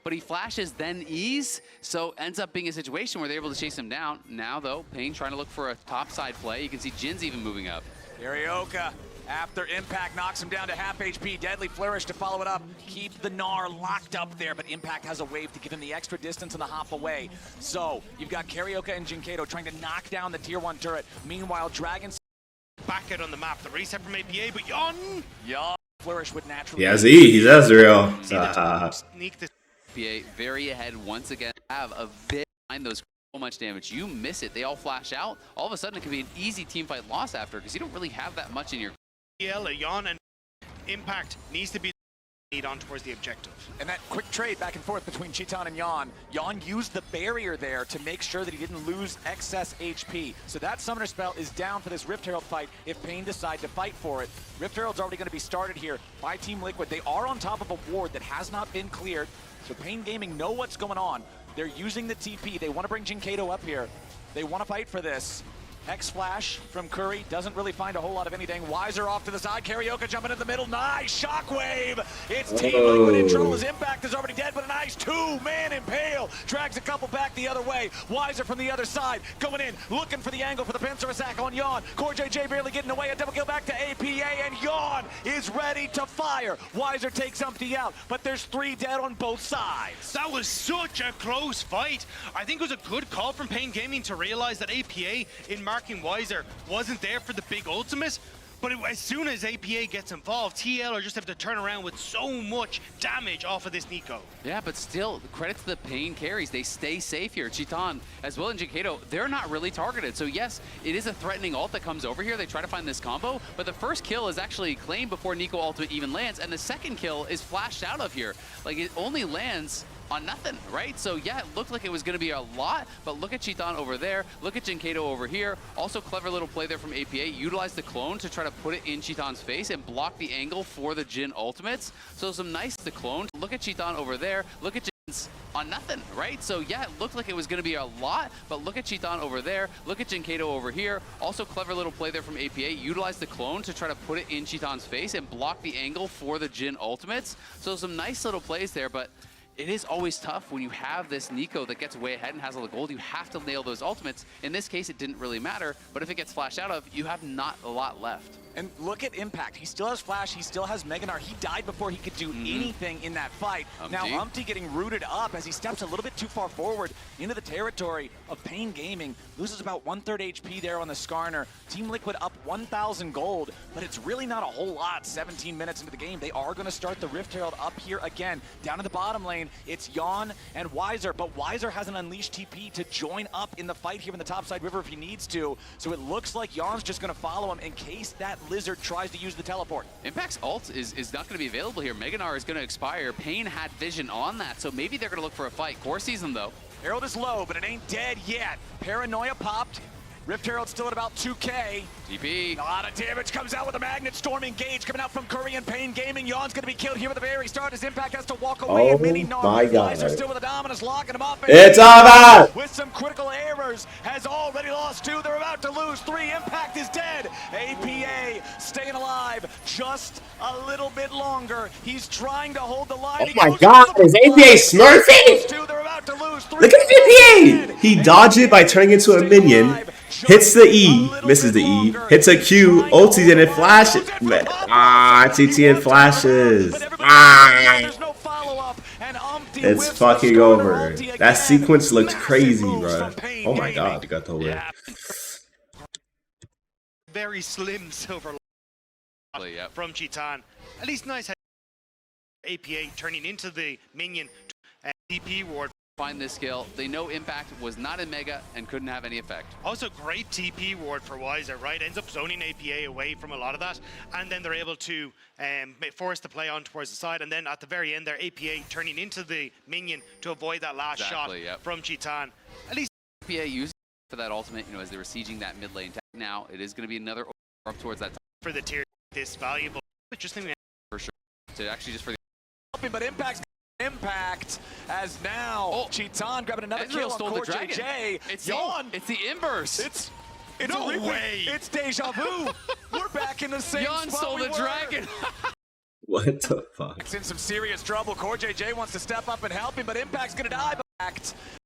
But he flashes then E's, so ends up being a situation where they're able to chase him down. Now though, Pain trying to look for a topside play. You can see Jin's even moving up. Karaoke After Impact knocks him down to half HP, Deadly Flourish to follow it up. Keep the Gnar locked up there, but Impact has a wave to give him the extra distance and the hop away. So you've got Carioca and Jinkato trying to knock down the tier 1 turret. Meanwhile, Dragons back out on the map. The reset from APA, but YEON! Flourish would naturally. Yeah, he's Ezreal. Sneak this. APA very ahead once again. Have a bit behind those so much damage. You miss it, they all flash out. All of a sudden, it could be an easy team fight loss after because you don't really have that much in your. YEON and Impact needs to be on towards the objective. And that quick trade back and forth between Chiton and YEON. YEON used the barrier there to make sure that he didn't lose excess HP. So that Summoner Spell is down for this Rift Herald fight if Pain decide to fight for it. Rift Herald's already going to be started here by Team Liquid. They are on top of a ward that has not been cleared. So Pain Gaming know what's going on. They're using the TP. They want to bring Jinkato up here. They want to fight for this. X-Flash from Curry doesn't really find a whole lot of anything. Wiser off to the side. Carioca jumping in the middle. Nice shockwave. It's Team Liquid in trouble. His Impact is already dead, but a nice two-man impale. Drags a couple back the other way. Wiser from the other side. Going in, looking for the angle for the pincer attack on YEON. CoreJJ barely getting away. A double kill back to APA, and YEON is ready to fire. Wiser takes Umpty out, but there's 3 dead on both sides. That was such a close fight. I think it was a good call from Pain Gaming to realize that APA in marking Wiser wasn't there for the big ultimate, but as soon as APA gets involved, TL are just have to turn around with so much damage off of this Nico. Yeah, but still, credit to the Pain carries. They stay safe here. Chiton, as well as Jinkato, they're not really targeted. So yes, it is a threatening ult that comes over here. They try to find this combo, but the first kill is actually claimed before Nico ultimate even lands, and the second kill is flashed out of here. Like, it only lands on nothing, right? So yeah, it looked like it was going to be a lot, but look at Chiton over there, look at Jinkato over here. Also clever little play there from APA, utilize the clone to try to put it in Chiton's face and block the angle for the Jhin ultimates. So some nice the clone. Look at Chiton over there, look at Jin's on nothing, right? So yeah, it looked like it was going to be a lot, but look at Chiton over there, look at Jinkato over here. Also clever little play there from APA, utilize the clone to try to put it in Chiton's face and block the angle for the Jhin ultimates. So some nice little plays there, but it is always tough when you have this Nico that gets way ahead and has all the gold. You have to nail those ultimates. In this case, it didn't really matter, but if it gets flashed out of, you have not a lot left. And look at Impact. He still has Flash. He still has Mega Gnar. He died before he could do anything in that fight. Now Umpty getting rooted up as he steps a little bit too far forward into the territory of Pain Gaming. Loses about 1/3 HP there on the Skarner. Team Liquid up 1,000 gold, but it's really not a whole lot. 17 minutes into the game. They are going to start the Rift Herald up here again. Down in the bottom lane, it's YEON and Wiser, but Wiser has an Unleashed TP to join up in the fight here in the topside river if he needs to. So it looks like YEON's just going to follow him in case that Lizard tries to use the teleport. Impact's ult is not going to be available here. Mega Gnar is going to expire. Pain had vision on that, so maybe they're going to look for a fight. Core sees him, though. Herald is low, but it ain't dead yet. Paranoia popped. Rift Herald still at about 2K. TP. A lot of damage comes out with a Magnet Storm engage coming out from Curry and Pain Gaming. YEON's going to be killed here with the very start. His Impact has to walk away. Oh and Mini my God. Still with the Dominus locking him up. It's over! With some critical errors, has already lost 2. They're about to lose 3. Impact is dead. APA staying alive just a little bit longer. He's trying to hold the line. Oh my God, is APA smurfing? They're about to lose 3. Look at APA! He dodged it by turning into a minion. Hits the E, misses the E, hits a Q, ultis and it flashes. TT and flashes. It's fucking over. That sequence looked crazy, bro. Oh my God, you got the win. Very slim silver from Chiton. At least nice APA turning into the minion TP ward. Find this skill. They know Impact was not in Mega and couldn't have any effect. Also great TP ward for Wiser, right? Ends up zoning APA away from a lot of that, and then they're able to force the play on towards the side, and then at the very end there, APA turning into the minion to avoid that last shot from Chiton. At least APA used for that ultimate, as they were sieging that mid lane. Now it is going to be another up towards that top. For the tier this valuable. Interesting for sure. To actually just for the but Impact as now Chiton grabbing another kill on CoreJJ. It's YEON. It's the inverse. It's no way. It's deja vu. We're back in the same YEON spot stole the dragon. What the fuck? It's in some serious trouble. CoreJJ wants to step up and help him, but Impact's gonna die.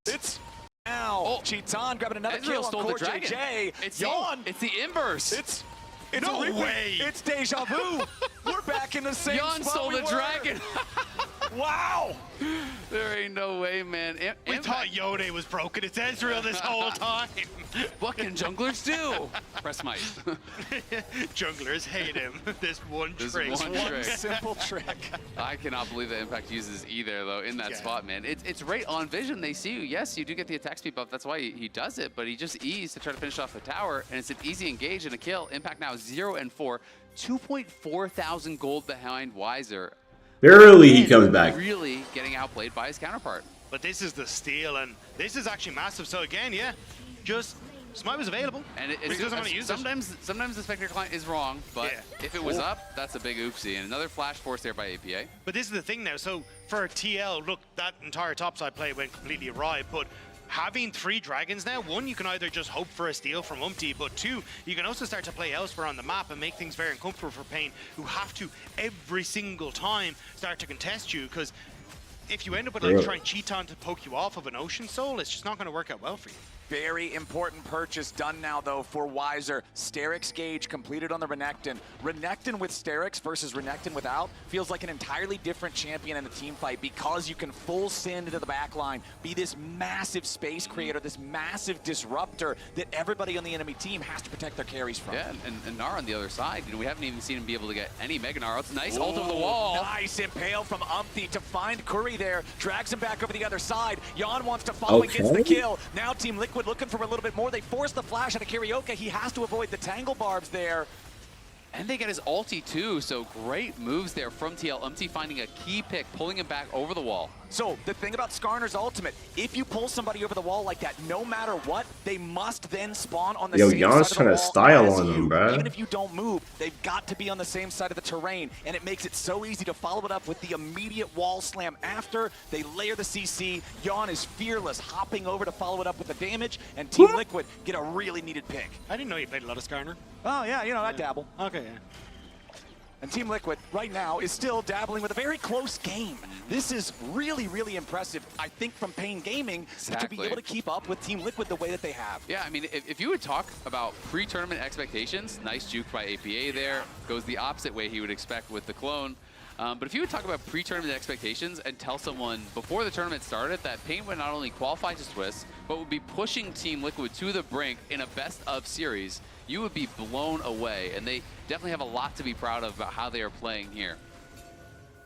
It's now Chiton grabbing another kill on CoreJJ. It's YEON. It's the inverse. It's It's No a replay. way. It's deja vu. We're back in the same YEON spot stole we the were. dragon. Wow. There ain't no way, man. We thought Yone was broken. It's Ezreal this whole time. What can junglers do? Press might. Junglers hate him. This one This trick. one trick. Simple trick. I cannot believe that Impact uses either, though, in that Yeah. spot, man. It's right on vision. They see you. Yes, you do get the attack speed buff. That's why he does it, but he just E's to try to finish off the tower, and it's an easy engage and a kill. Impact now 0 and 4. 2.4 thousand gold behind Weiser. Barely he comes back. Really getting outplayed by his counterpart. But this is the steal, and this is actually massive. So again, yeah, just Smite was available. And But he doesn't want to use it. sometimes the Spectre client is wrong, but Yeah. if it was up, that's a big oopsie. And another flash force there by APA. But this is the thing now. So for TL, look, that entire topside play went completely awry. But having 3 dragons now, 1, you can either just hope for a steal from Umpty, but 2, you can also start to play elsewhere on the map and make things very uncomfortable for Pain, who have to every single time start to contest you. Because if you end up with like trying Cheaton to poke you off of an Ocean Soul, it's just not going to work out well for you. Very important purchase done now, though, for Weiser. Sterix gauge completed on the Renekton. Renekton with Sterix versus Renekton without feels like an entirely different champion in a team fight because you can full send into the backline, be this massive space creator, this massive disruptor that everybody on the enemy team has to protect their carries from. Yeah, and Gnar on the other side. You know, we haven't even seen him be able to get any Mega Gnar. It's a nice ult over the wall. Nice impale from Umpty to find Curry there. Drags him back over the other side. YEON wants to follow and gets the kill. Now Team Liquid looking for a little bit more. They force the flash out of Karaoke. He has to avoid the tangle barbs there. And they get his ulti too, so great moves there from TL. Umpty finding a key pick, pulling him back over the wall. So the thing about Skarner's ultimate, if you pull somebody over the wall like that, no matter what, they must then spawn on the same side YEON's of the trying to wall style as on you. them, bruh. Even if you don't move, they've got to be on the same side of the terrain, and it makes it so easy to follow it up with the immediate wall slam after. They layer the CC. YEON is fearless, hopping over to follow it up with the damage, and Team Liquid get a really needed pick. I didn't know you played a lot of Skarner. Oh yeah, you know, I dabble. Okay, yeah. And Team Liquid right now is still dabbling with a very close game. This is really, really impressive, I think, from Pain Gaming to be able to keep up with Team Liquid the way that they have. Yeah, I mean, if you would talk about pre-tournament expectations, nice juke by APA there. Goes the opposite way he would expect with the clone. But if you would talk about pre-tournament expectations and tell someone before the tournament started that Pain would not only qualify to Swiss, but would be pushing Team Liquid to the brink in a best-of series, you would be blown away. And they definitely have a lot to be proud of about how they are playing here.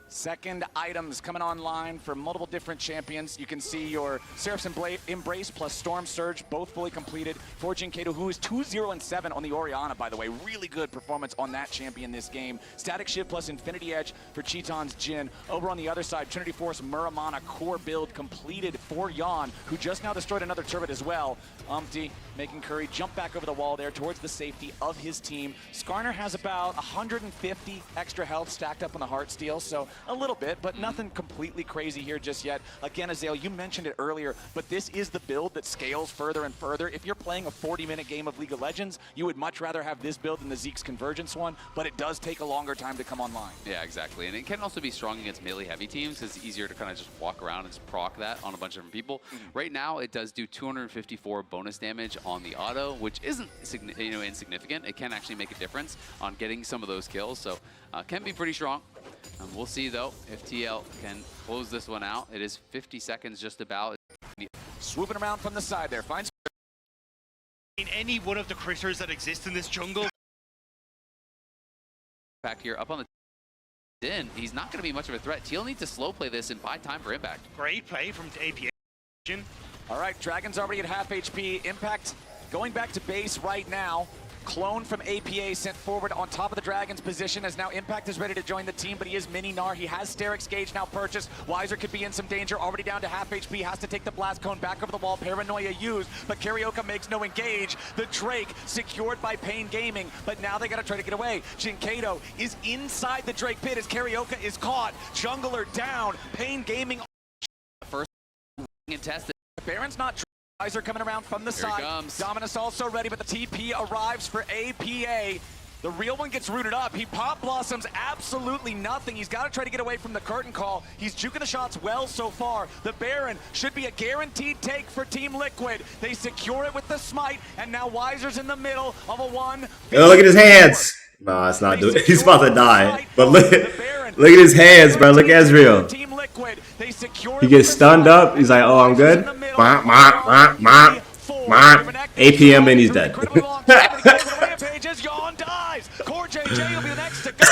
Second items coming online for multiple different champions. You can see your Seraph's Embrace plus Storm Surge, both fully completed. For Jinkato, who is 2-0-7 on the Orianna, by the way. Really good performance on that champion this game. Static Shift plus Infinity Edge for Cheaton's Jhin. Over on the other side, Trinity Force Muramana core build completed for YEON, who just now destroyed another turret as well. Umpty making Curry jump back over the wall there towards the safety of his team. Skarner has about 150 extra health stacked up on the Heartsteel, so a little bit, but nothing completely crazy here just yet. Again, Azale, you mentioned it earlier, but this is the build that scales further and further. If you're playing a 40-minute game of League of Legends, you would much rather have this build than the Zeke's Convergence one, but it does take a longer time to come online. Yeah, exactly. And it can also be strong against melee-heavy teams because it's easier to kind of just walk around and just proc that on a bunch of different people. Right now, it does do 254 bonus damage on the auto, which isn't insignificant. It can actually make a difference on getting some of those kills, so can be pretty strong. We'll see, though, if TL can close this one out. It is 50 seconds just about. Swooping around from the side there. Finds In any one of the critters that exist in this jungle. Back here, up on the in, he's not going to be much of a threat. TL needs to slow play this and buy time for Impact. Great play from APA. All right, Dragon's already at half HP. Impact going back to base right now. Clone from APA sent forward on top of the Dragon's position as now Impact is ready to join the team, but he is mini Gnar. He has Sterix Gauge now purchased. Weiser could be in some danger, already down to half HP, has to take the Blast Cone back over the wall. Paranoia used, but Karaoke makes no engage. The Drake secured by Pain Gaming, but now they gotta try to get away. Jinkato is inside the Drake pit as Karaoke is caught. Jungler down, Pain Gaming. First and tested. Baron's not Weiser coming around from the Here side. he comes. Dominus also ready, but the TP arrives for APA. The real one gets rooted up. He pop blossoms absolutely nothing. He's got to try to get away from the curtain call. He's juking the shots well so far. The Baron should be a guaranteed take for Team Liquid. They secure it with the smite, and now Weiser's in the middle of a one. Oh, look at his hands. No, it's not doing. He's about to die. But look at his hands, bro. Look at Ezreal. He gets stunned up. He's like, oh, I'm good. APM and he's dead. YEON dies. CoreJJ will be the next to go.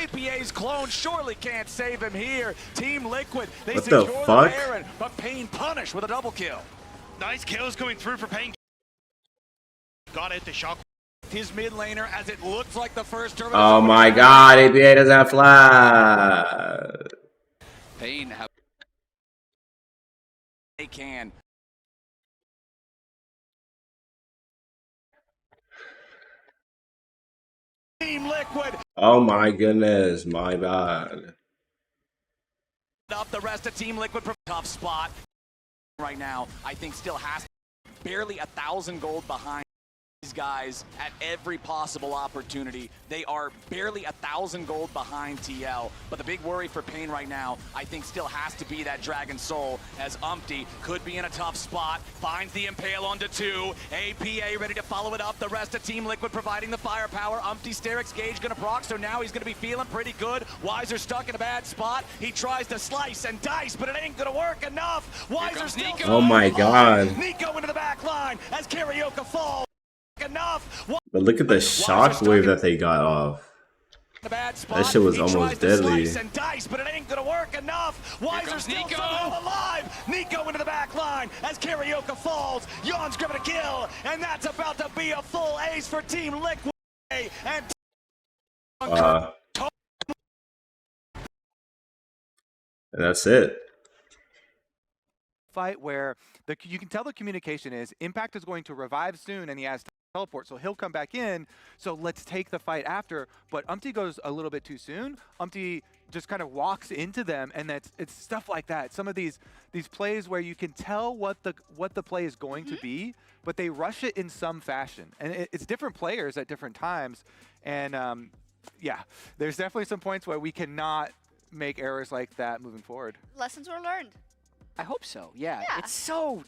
APA's clone surely can't save him here. Team Liquid, they What the secure fuck? the Baron, but Pain punished with a double kill. Nice kills going through for Pain. Got it, the shock. His mid laner, as it looks like the first turret. Oh my god, APA doesn't have flash. Pain have They can. Team Liquid. Oh my goodness, my bad. Up the rest of Team Liquid. Tough spot right now. I think still has barely 1,000 gold behind these guys at every possible opportunity. They are barely 1,000 gold behind TL, but the big worry for Pain right now, I think still has to be that Dragon Soul, as Umpty could be in a tough spot, finds the Impale onto 2, APA ready to follow it up, the rest of Team Liquid providing the firepower, Umpty Sterix Gage gonna proc, so now he's gonna be feeling pretty good. Weiser stuck in a bad spot, he tries to slice and dice, but it ain't gonna work enough. Weiser still Oh my god. Nico into the back line as Karaoke falls. Enough. But look at the shockwave that they got off. That shit was almost deadly. And dice, but it ain't gonna work enough. Weiser still somehow alive. Nico into the back line as Karaoke falls. YEON's grabbing a kill, and that's about to be a full ace for Team Liquid. And And that's it. Fight where you can tell the communication is Impact is going to revive soon, and he has teleport, so he'll come back in, so let's take the fight after. But Umpty goes a little bit too soon. Umpty just kind of walks into them, and it's stuff like that. Some of these plays where you can tell what the play is going to be, but they rush it in some fashion. And it's different players at different times. And yeah, there's definitely some points where we cannot make errors like that moving forward. Lessons were learned. I hope so, yeah. It's so...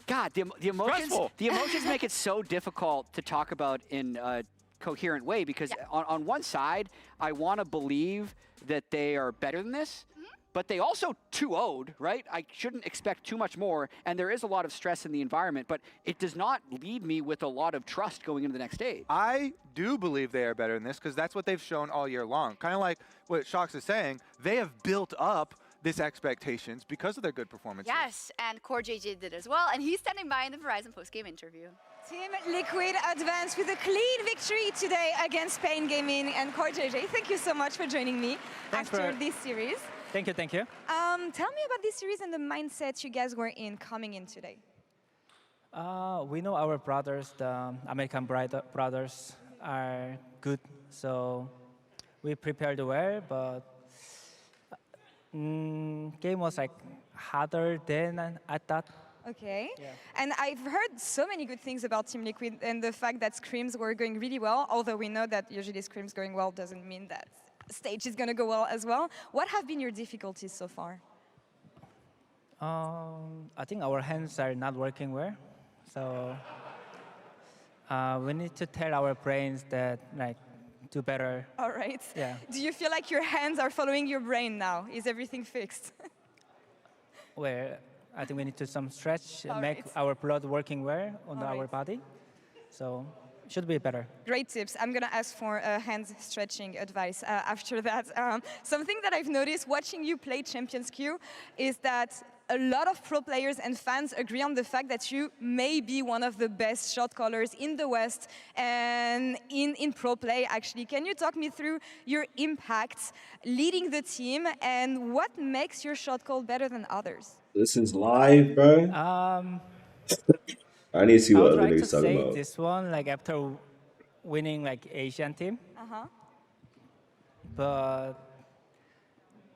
God, the emotions make it so difficult to talk about in a coherent way, because on one side, I want to believe that they are better than this, but they also 2-0'd, right? I shouldn't expect too much more, and there is a lot of stress in the environment, but it does not leave me with a lot of trust going into the next stage. I do believe they are better than this, because that's what they've shown all year long. Kind of like what Shox is saying, they have built up this expectations because of their good performances. Yes, and CoreJJ did as well, and he's standing by in the Verizon post-game interview. Team Liquid advanced with a clean victory today against Pain Gaming, and CoreJJ, thank you so much for joining me after this series. Thank you, thank you. Tell me about this series and the mindset you guys were in coming in today. We know our brothers, the American brothers, are good, so we prepared well, but game was like harder than I thought. Okay. Yeah. And I've heard so many good things about Team Liquid and the fact that scrims were going really well, although we know that usually scrims going well doesn't mean that stage is going to go well as well. What have been your difficulties so far? I think our hands are not working well, so we need to tell our brains that like do better. All right. Yeah. Do you feel like your hands are following your brain now? Is everything fixed? Well, I think we need to some stretch, All make our blood working well on our body, so should be better. Great tips. I'm going to ask for hand stretching advice after that. Something that I've noticed watching you play Champions Queue is that a lot of pro players and fans agree on the fact that you may be one of the best shot callers in the West and in pro play, actually. Can you talk me through your impact leading the team and what makes your shot call better than others? This is live, bro. I need to see what other niggas talking about. This one, like after winning like Asian team, but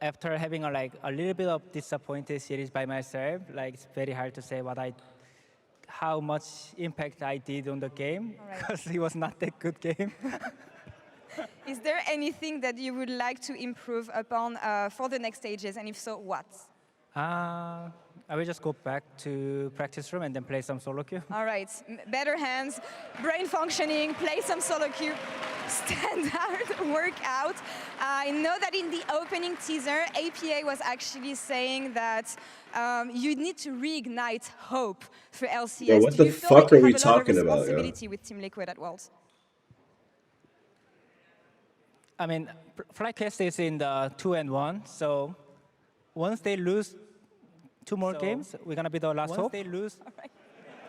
after having a little bit of disappointed series by myself, like it's very hard to say how much impact I did on the game because it was not that good game. Is there anything that you would like to improve upon for the next stages, and if so, what? I will just go back to practice room and then play some solo queue. All right, better hands, brain functioning, play some solo queue, standard workout. I know that in the opening teaser, APA was actually saying that you need to reignite hope for LCS. Yo, what the fuck are we talking about, yo? Responsibility with Team Liquid at Worlds. I mean, FlyQuest is in the 2-1, so once they lose 2 more games, we're gonna be the last hope. Once they lose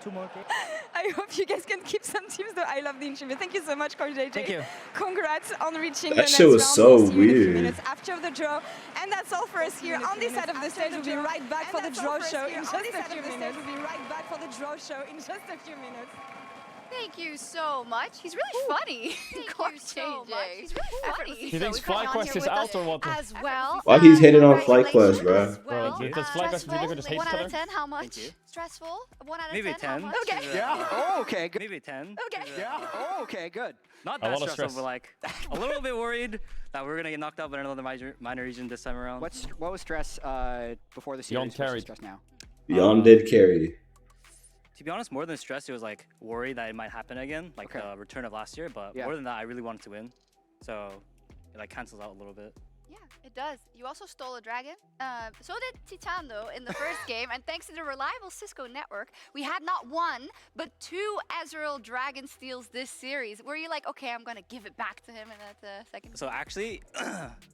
2 more games. I hope you guys can keep some teams, though. I love the interview. Thank you so much, JJ. Thank you. Congrats on reaching That the next shit was round. so We'll see you in a few weird. minutes after the draw. And that's all for us here on this side of the stage. We'll be right back for the draw show in just a few minutes. We'll be right back for the draw show in just a few minutes. Thank you so much. He's really funny. Thank you so much. He's really funny. He thinks FlyQuest is out or what? As well. Why he's hitting on FlyQuest, bro? Bro, does FlyQuest and Liquid just hate 1 each out other? of 10, how much? Stressful? 1 out of Maybe 10, how 10. much? Okay. Yeah. Oh, okay. Good. Maybe 10. Okay. Yeah. Oh, okay. Good. Not A that lot of stressful, stress. but like a little bit worried that we're gonna get knocked out by another minor region this time around. What was stress before the YEON series? carried. Stress now. YEON did carry. To be honest, more than stress, it was like worry that it might happen again, like the return of last year. But more than that, I really wanted to win, so it like cancels out a little bit. Yeah, it does. You also stole a dragon. So did Titan, though, in the first game. And thanks to the reliable Cisco network, we had not 1, but 2 Ezreal dragon steals this series. Were you like, okay, I'm going to give it back to him in that second? So actually,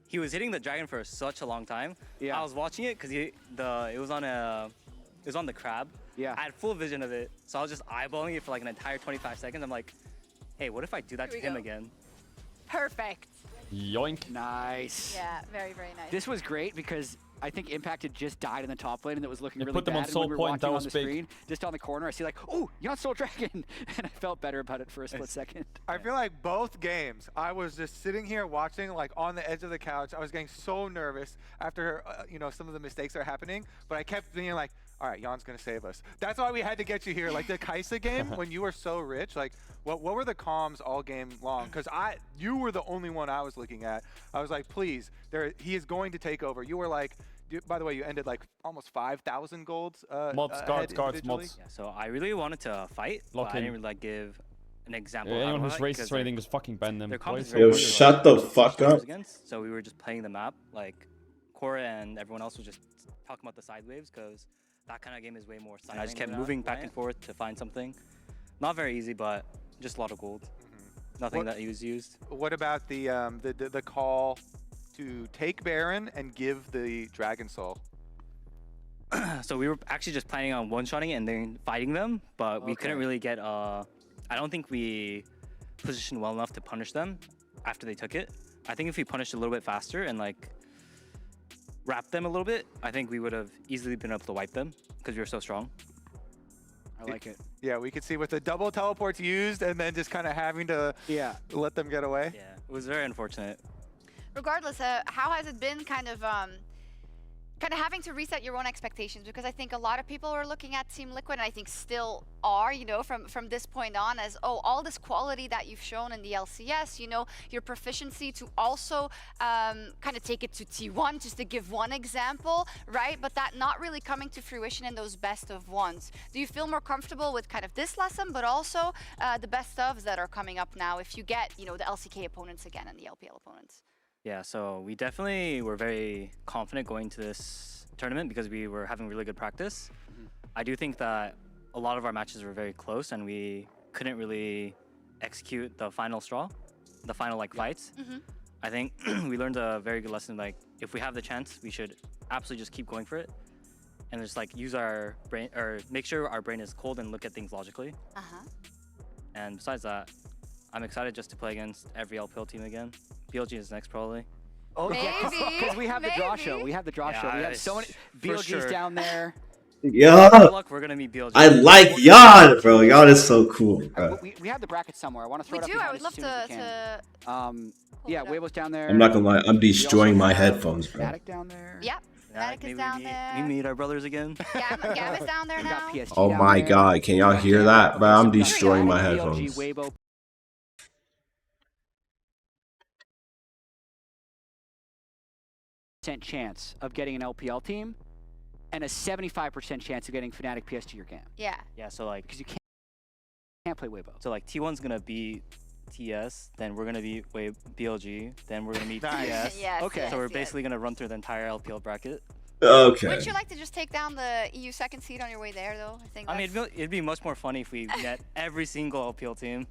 he was hitting the dragon for such a long time. Yeah. I was watching it because it was on the crab. Yeah. I had full vision of it, so I was just eyeballing it for like an entire 25 seconds. I'm like, hey, what if I do that to him again? Perfect. Yoink. Nice. Yeah, very, very nice. This was great because I think Impact had just died in the top lane and it was looking really put them bad. on And soul when we were point, watching that on was the big. screen, just on the corner, I see like, oh, Yon Soul Dragon, and I felt better about it for a split second. I feel like both games, I was just sitting here watching, like on the edge of the couch. I was getting so nervous after, you know, some of the mistakes are happening, but I kept being like, all right, Yon's gonna save us. That's why we had to get you here. Like the Kaisa game, when you were so rich, like what were the comms all game long? Because you were the only one I was looking at. I was like, please, he is going to take over. You were like, by the way, you ended like almost 5,000 golds. Mods, cards, mods. Yeah, so I really wanted to fight, Lock but I in. didn't really like give an example. Yeah, of anyone how who's to fight, racist because or anything, just fucking ban them. their comms is boys. very Yo, weird, shut the fuck up. So we were just playing the map, like Cora and everyone else was just talking about the side waves, because that kind of game is way more side. I just kept moving back and forth to find something. Not very easy, but just a lot of gold. Nothing that was used. What about the call to take Baron and give the Dragon Soul? So we were actually just planning on one-shotting it and then fighting them, but we couldn't really get, I don't think we positioned well enough to punish them after they took it. I think if we punished a little bit faster and like wrapped them a little bit, I think we would have easily been able to wipe them because we were so strong. I like it. Yeah, we could see with the double teleports used and then just kind of having to let them get away. Yeah, it was very unfortunate. Regardless, how has it been kind of having to reset your own expectations? Because I think a lot of people are looking at Team Liquid, and I think still are, you know, from this point on, as, oh, all this quality that you've shown in the LCS, you know, your proficiency to also kind of take it to T1, just to give one example, right? But that not really coming to fruition in those best of ones. Do you feel more comfortable with kind of this lesson, but also the best ofs that are coming up now if you get, you know, the LCK opponents again and the LPL opponents? Yeah, so we definitely were very confident going to this tournament because we were having really good practice. I do think that a lot of our matches were very close and we couldn't really execute the final straw, the final like fights. I think we learned a very good lesson, like if we have the chance, we should absolutely just keep going for it and just like use our brain, or make sure our brain is cold and look at things logically. And besides that, I'm excited just to play against every LPL team again. BLG is next, probably. Oh, yeah, because we have the draw show. We have the draw show. We have so many BLGs down there. Yeah. Good luck, we're gonna meet BLG. I like YEON, bro. YEON is so cool, bro. We have the brackets somewhere. I want to throw it up. I would love to. Yeah, Weibo's down there. I'm not gonna lie, I'm destroying my headphones, bro. Static down there. Yep. Static is down there. We meet our brothers again. Gab is down there now. Oh my god, can y'all hear that, bro? I'm destroying my headphones. 50% chance of getting an LPL team and a 75% chance of getting Fnatic PSG or GAM. Yeah. Yeah, so like, Because you can't play Weibo. so like T1's gonna beat TS, then we're gonna beat BLG, then we're gonna meet Nice. TS. Yes, Okay. yes, So we're yes. basically gonna run through the entire LPL bracket. Okay. Wouldn't you like to just take down the EU second seed on your way there, though? I think. I mean, it'd be much more funny if we get every single LPL team.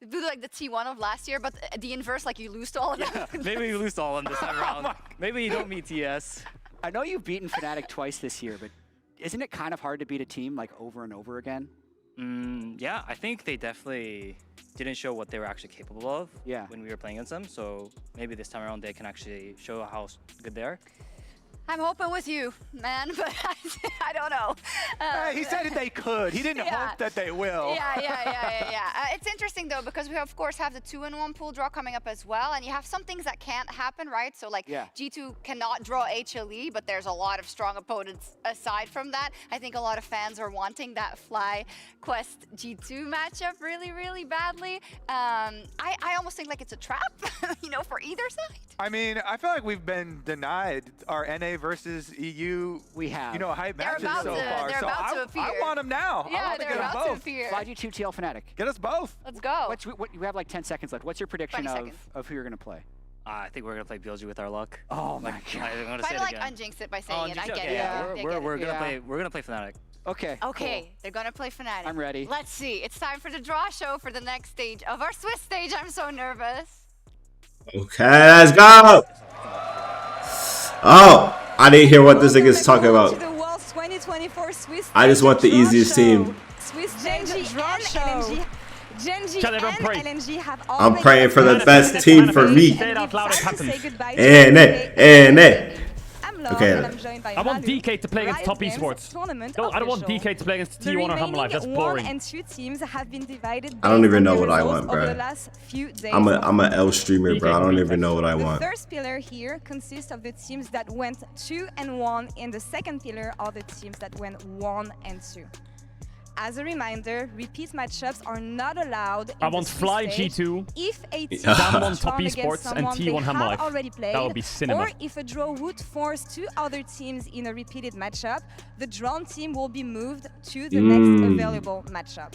it'd be like the T1 of last year, but the inverse, like you lose to all of them. Maybe we lose to all of them this time around. Maybe you don't meet TS. I know you've beaten Fnatic twice this year, but isn't it kind of hard to beat a team like over and over again? Yeah, I think they definitely didn't show what they were actually capable of when we were playing against them. So maybe this time around they can actually show how good they are. I'm hoping with you, man, but I don't know. He said they could. He didn't hope that they will. Yeah. It's interesting, though, because we, of course, have the 2-in-1 pool draw coming up as well, and you have some things that can't happen, right? So, like, G2 cannot draw HLE, but there's a lot of strong opponents aside from that. I think a lot of fans are wanting that Fly Quest G2 matchup really, really badly. I almost think like it's a trap, you know, for either side. I mean, I feel like we've been denied our NA versus EU, hype matches so far. They're about to appear. I want them now. Yeah, I want to get them both. Fly G2 TL Fnatic. Get us both. Let's go. You have like 10 seconds left. What's your prediction of who you're going to play? I think we're gonna play BLG with our luck. Oh my god! I'm gonna Try say to it like again. unjinx it by saying it. I get it. We're gonna play Fnatic. Okay. Okay, cool. they're gonna play Fnatic. I'm ready. Let's see. It's time for the draw show for the next stage of our Swiss stage. I'm so nervous. Okay, let's go. Oh, I didn't hear what this nigga's talking about. I just want the easiest team. I'm praying for the best team for me. Okay. I want DK to play against top esports. No, I don't want DK to play against T1 or Humble Life. That's boring. I don't even know what I want, bro. I'm a L streamer, bro. I don't even know what I want. The first pillar here consists of the teams that went 2-1, and the second pillar are the teams that went 1-2. As a reminder, repeat matchups are not allowed. I want Fly G2, if a team Damwon Top Esports, and T1 Humble Life. That would be cinema. Or if a draw would force two other teams in a repeated matchup, the drawn team will be moved to the next available matchup.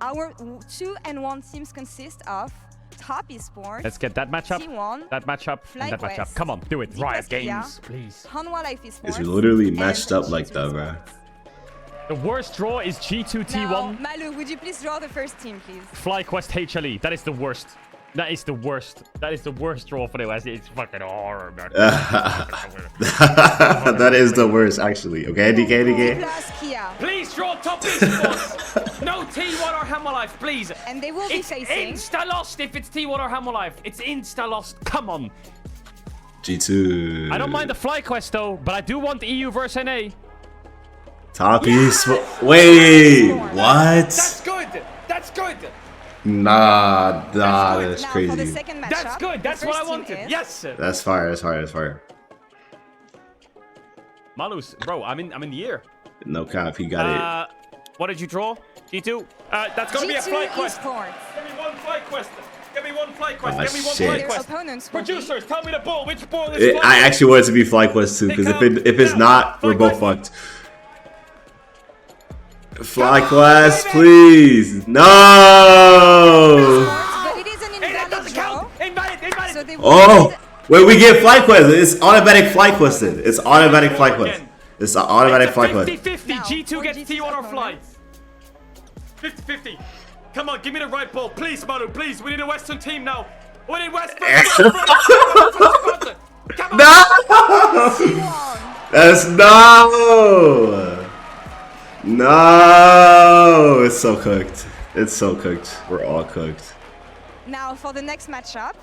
Our 2-1 teams consist of Top Esports. Let's get that matchup, T1, that matchup, and that matchup. Come on, do it. Riot Games, please. Hanwha Life Esports. It's literally matched up like that, bro. The worst draw is G2 T1. Now, Malu, would you please draw the first team, please? FlyQuest HLE. That is the worst. That is the worst. That is the worst draw for the West. It's fucking horrible. That is the worst, actually. Okay, DK. Please draw Top Esports. No T1 or Hammer Life, please. And they will be facing. It's insta lost if it's T1 or Hammer Life. It's insta lost. Come on. G2. I don't mind the FlyQuest though, but I do want the EU versus NA. Top Esports. Wait, what? That's good. That's good. Nah, that's crazy. That's good. That's what I wanted. Yes. That's fire. That's fire. Malus, bro, I'm in the air. No cap, he got it. What did you draw? G2. That's gonna be a flight quest. Give me one flight quest. Give me one flight quest. Give me one flight quest. Producers, tell me the ball. Which ball is? I actually want it to be FlyQuest too, because if it's not, we're both fucked. FlyQuest, please. No. Oh, wait, we get FlyQuest. It's automatic FlyQuested. It's automatic FlyQuest. It's an automatic FlyQuest. 50-50. G2 gets T1 or Fly. 50-50. Come on, give me the right ball, please, Manu. Please, we need a Western team now. We need Western. No. That's no. No, it's so cooked. It's so cooked. We're all cooked. Now for the next matchup,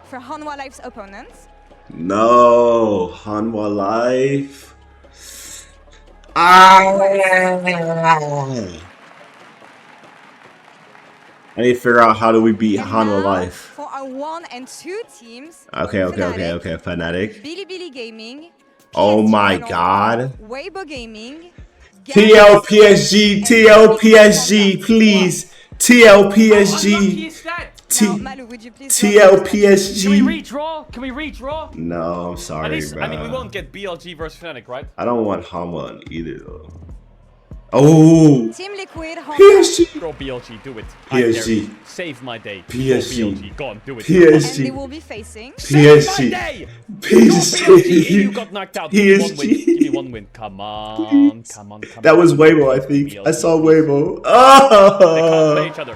for Hanwha Life's opponents. No, Hanwha Life. I need to figure out how do we beat Hanwha Life. For our 1 and 2 teams. Okay. Fnatic. Bilibili Gaming. Oh my god. Weibo Gaming. TLPSG, please. TLPSG. Malu, would you please TL PSG. Can we redraw? Can we redraw? No, I'm sorry, At least, bro. I mean, we won't get BLG versus Fnatic, right? I don't want Hama on either, though. Oh! Team Liquid, PSG! Draw BLG, do it. PSG. Save my day. PSG. BLG, go on, do it. PSG. And they will be facing PSG. PSG. You got knocked out. Give me 1 win. Give me 1 win. Come on. Come on. That was Weibo, I think. I saw Weibo. They can't play each other.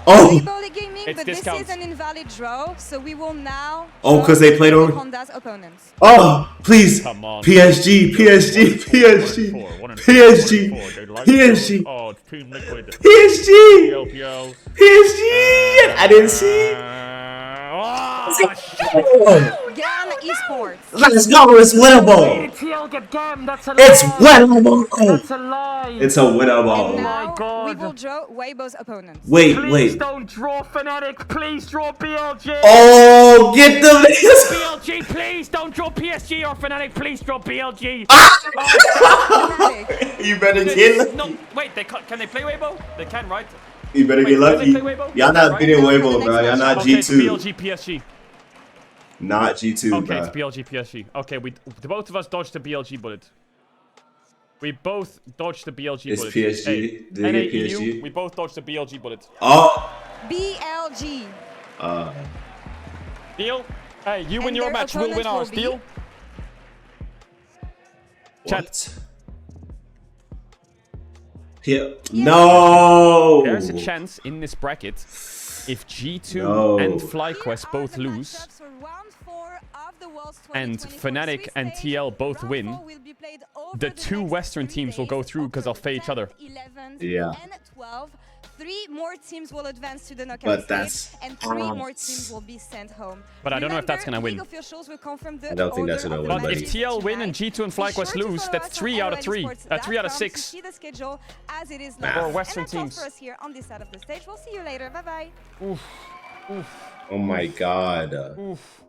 Oh! Gaming, it's but discounts. this is an invalid draw, so we will now. Oh, because they played on Honda's opponents. Oh, please! Come on. PSG, PSG, PSG, PSG, PSG, Oh, it's Team Liquid. PSG, PSG. I didn't see. GAN Esports. Let's go! It's winnable. It's winnable. That's a lie. It's a winnable. And now my God. we will draw Weibo's opponents. Wait, Please wait. don't draw Fnatic. Please draw BLG. Oh, get them niggas. BLG, please don't draw PSG or Fnatic. Please draw BLG. You better get lucky. No, wait. Can they play Weibo? They can, right? You better get lucky. Y'all not beating Weibo, bro. Y'all not Okay, G2. it's BLG PSG. Not G2, Okay, bro. it's BLG PSG. Okay, the both of us dodged the BLG bullet. We both dodged the BLG It's bullet. PSG. Hey, Did they get NAEU, PSG? we both dodged the BLG bullet. Oh. BLG. Deal? Hey, you win And your their match, we'll win opponent ours. will be- Deal? Chat. Here. No. There's a chance in this bracket if G2 No. and FlyQuest both lose and Fnatic and TL both win, the two Western teams will go through because they'll fade each other. Yeah. 3 more teams will advance to the knockout But stage, that's- and 3 more teams will be sent home. But I don't know if that's gonna win. League officials will confirm the I don't think that's order gonna of win, the But buddy. if TL win and G2 and FlyQuest lose, that's 3 out of 3. 3 out of 6. See the schedule as it is Nah. Or Western and that's all teams. for us here on this side of the stage. We'll see you later. Bye-bye. Oh my god. Oof.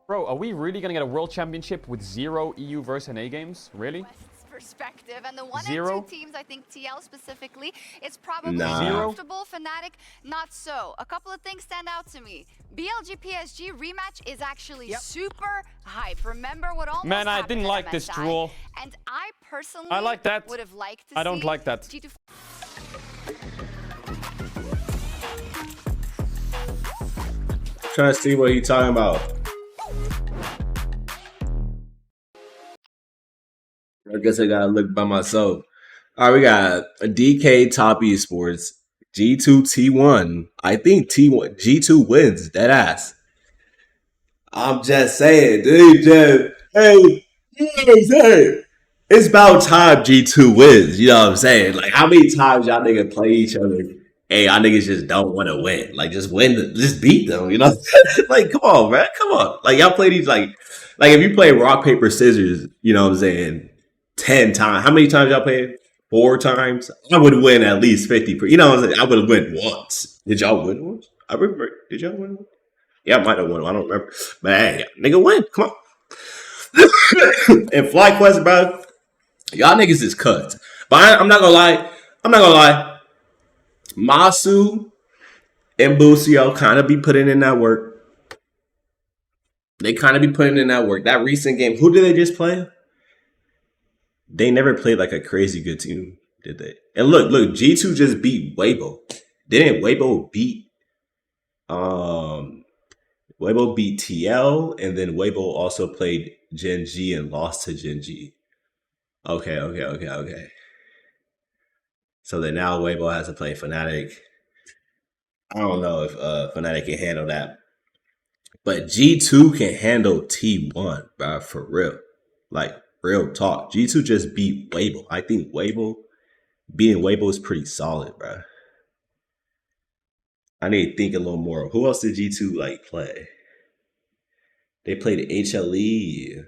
Bro, are we really gonna get a world championship with 0 EU versus NA games? Really? Perspective, and the 1 Zero? and 2 teams, I think TL specifically, it's probably Nah. comfortable. Fnatic, not so. A couple of things stand out to me. BLG PSG rematch is actually super hype. Remember what almost Man, I happened didn't at like this MSI? draw. And I personally I like that. would have liked to I don't see like that. G2 Trying to see what he talking about. I guess I gotta look by myself. All right, we got a DK Top Esports, G2 T1. I think T1 G2 wins. Dead ass. I'm just saying, dude. Hey, it's about time G2 wins. You know what I'm saying? Like, how many times y'all niggas play each other? Hey, y'all niggas just don't want to win. Like, just win, just beat them. You know? Like, come on, man, come on. Like, y'all play these like if you play rock paper scissors, you know what I'm saying? 10 times. How many times y'all played? 4 times. I would win at least 50. You know what I'm saying? I would win once. Did y'all win once? I remember. Did y'all win once? Yeah, I might have won. I don't remember. But hey, nigga, win. Come on. And FlyQuest, bro, y'all niggas is cut. But I'm not gonna lie. Masu and Busio kind of be putting in that work. They kind of be putting in that work. That recent game, who did they just play? They never played like a crazy good team, did they? And look, G2 just beat Weibo. Didn't Weibo beat TL, and then Weibo also played Gen G and lost to Gen G. Okay. So then now Weibo has to play Fnatic. I don't know if Fnatic can handle that. But G2 can handle T1, bro, for real. Like, real talk. G2 just beat Weibo. I think beating Weibo is pretty solid, bro. I need to think a little more. Who else did G2 like play? They played HLE.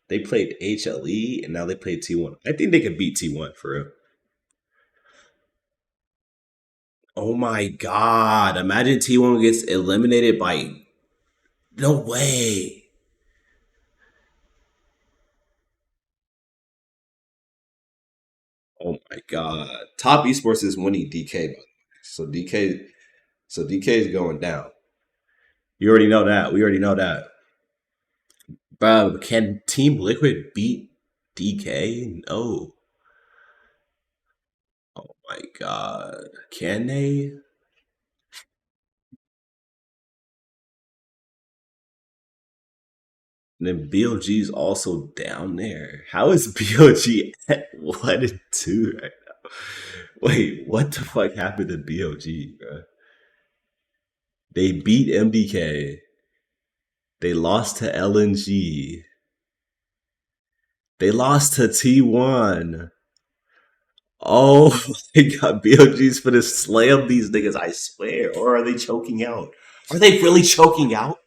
They played HLE and now they played T1. I think they could beat T1 for real. Oh my god. Imagine T1 gets eliminated by... No way. my god. Top esports is winning DK, by the way. So DK is going down. You already know that. We already know that. Bro, can Team Liquid beat DK? No. Oh my god. Can they? And then BLG's also down there. How is BLG at 1 and 2 right now? Wait, what the fuck happened to BLG, bro? They beat MDK. They lost to LNG. They lost to T1. Oh my god, BLG's finna slam these niggas, I swear. Or are they choking out? Are they really choking out?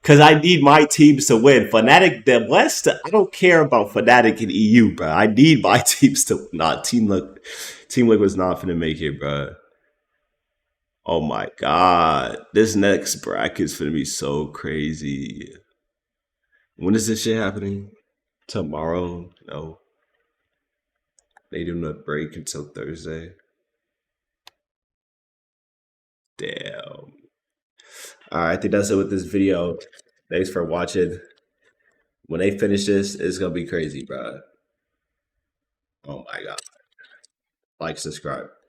Because I need my teams to win. Fnatic, the West, I don't care about Fnatic and EU, bro. I need my teams to not. Team Liquid's not finna make it, bro. Oh my god. This next bracket's finna be so crazy. When is this shit happening? Tomorrow? No. They do not break until Thursday. Damn. Alright, I think that's it with this video. Thanks for watching. When they finish this, it's gonna be crazy, bro. Oh my god. Like, subscribe.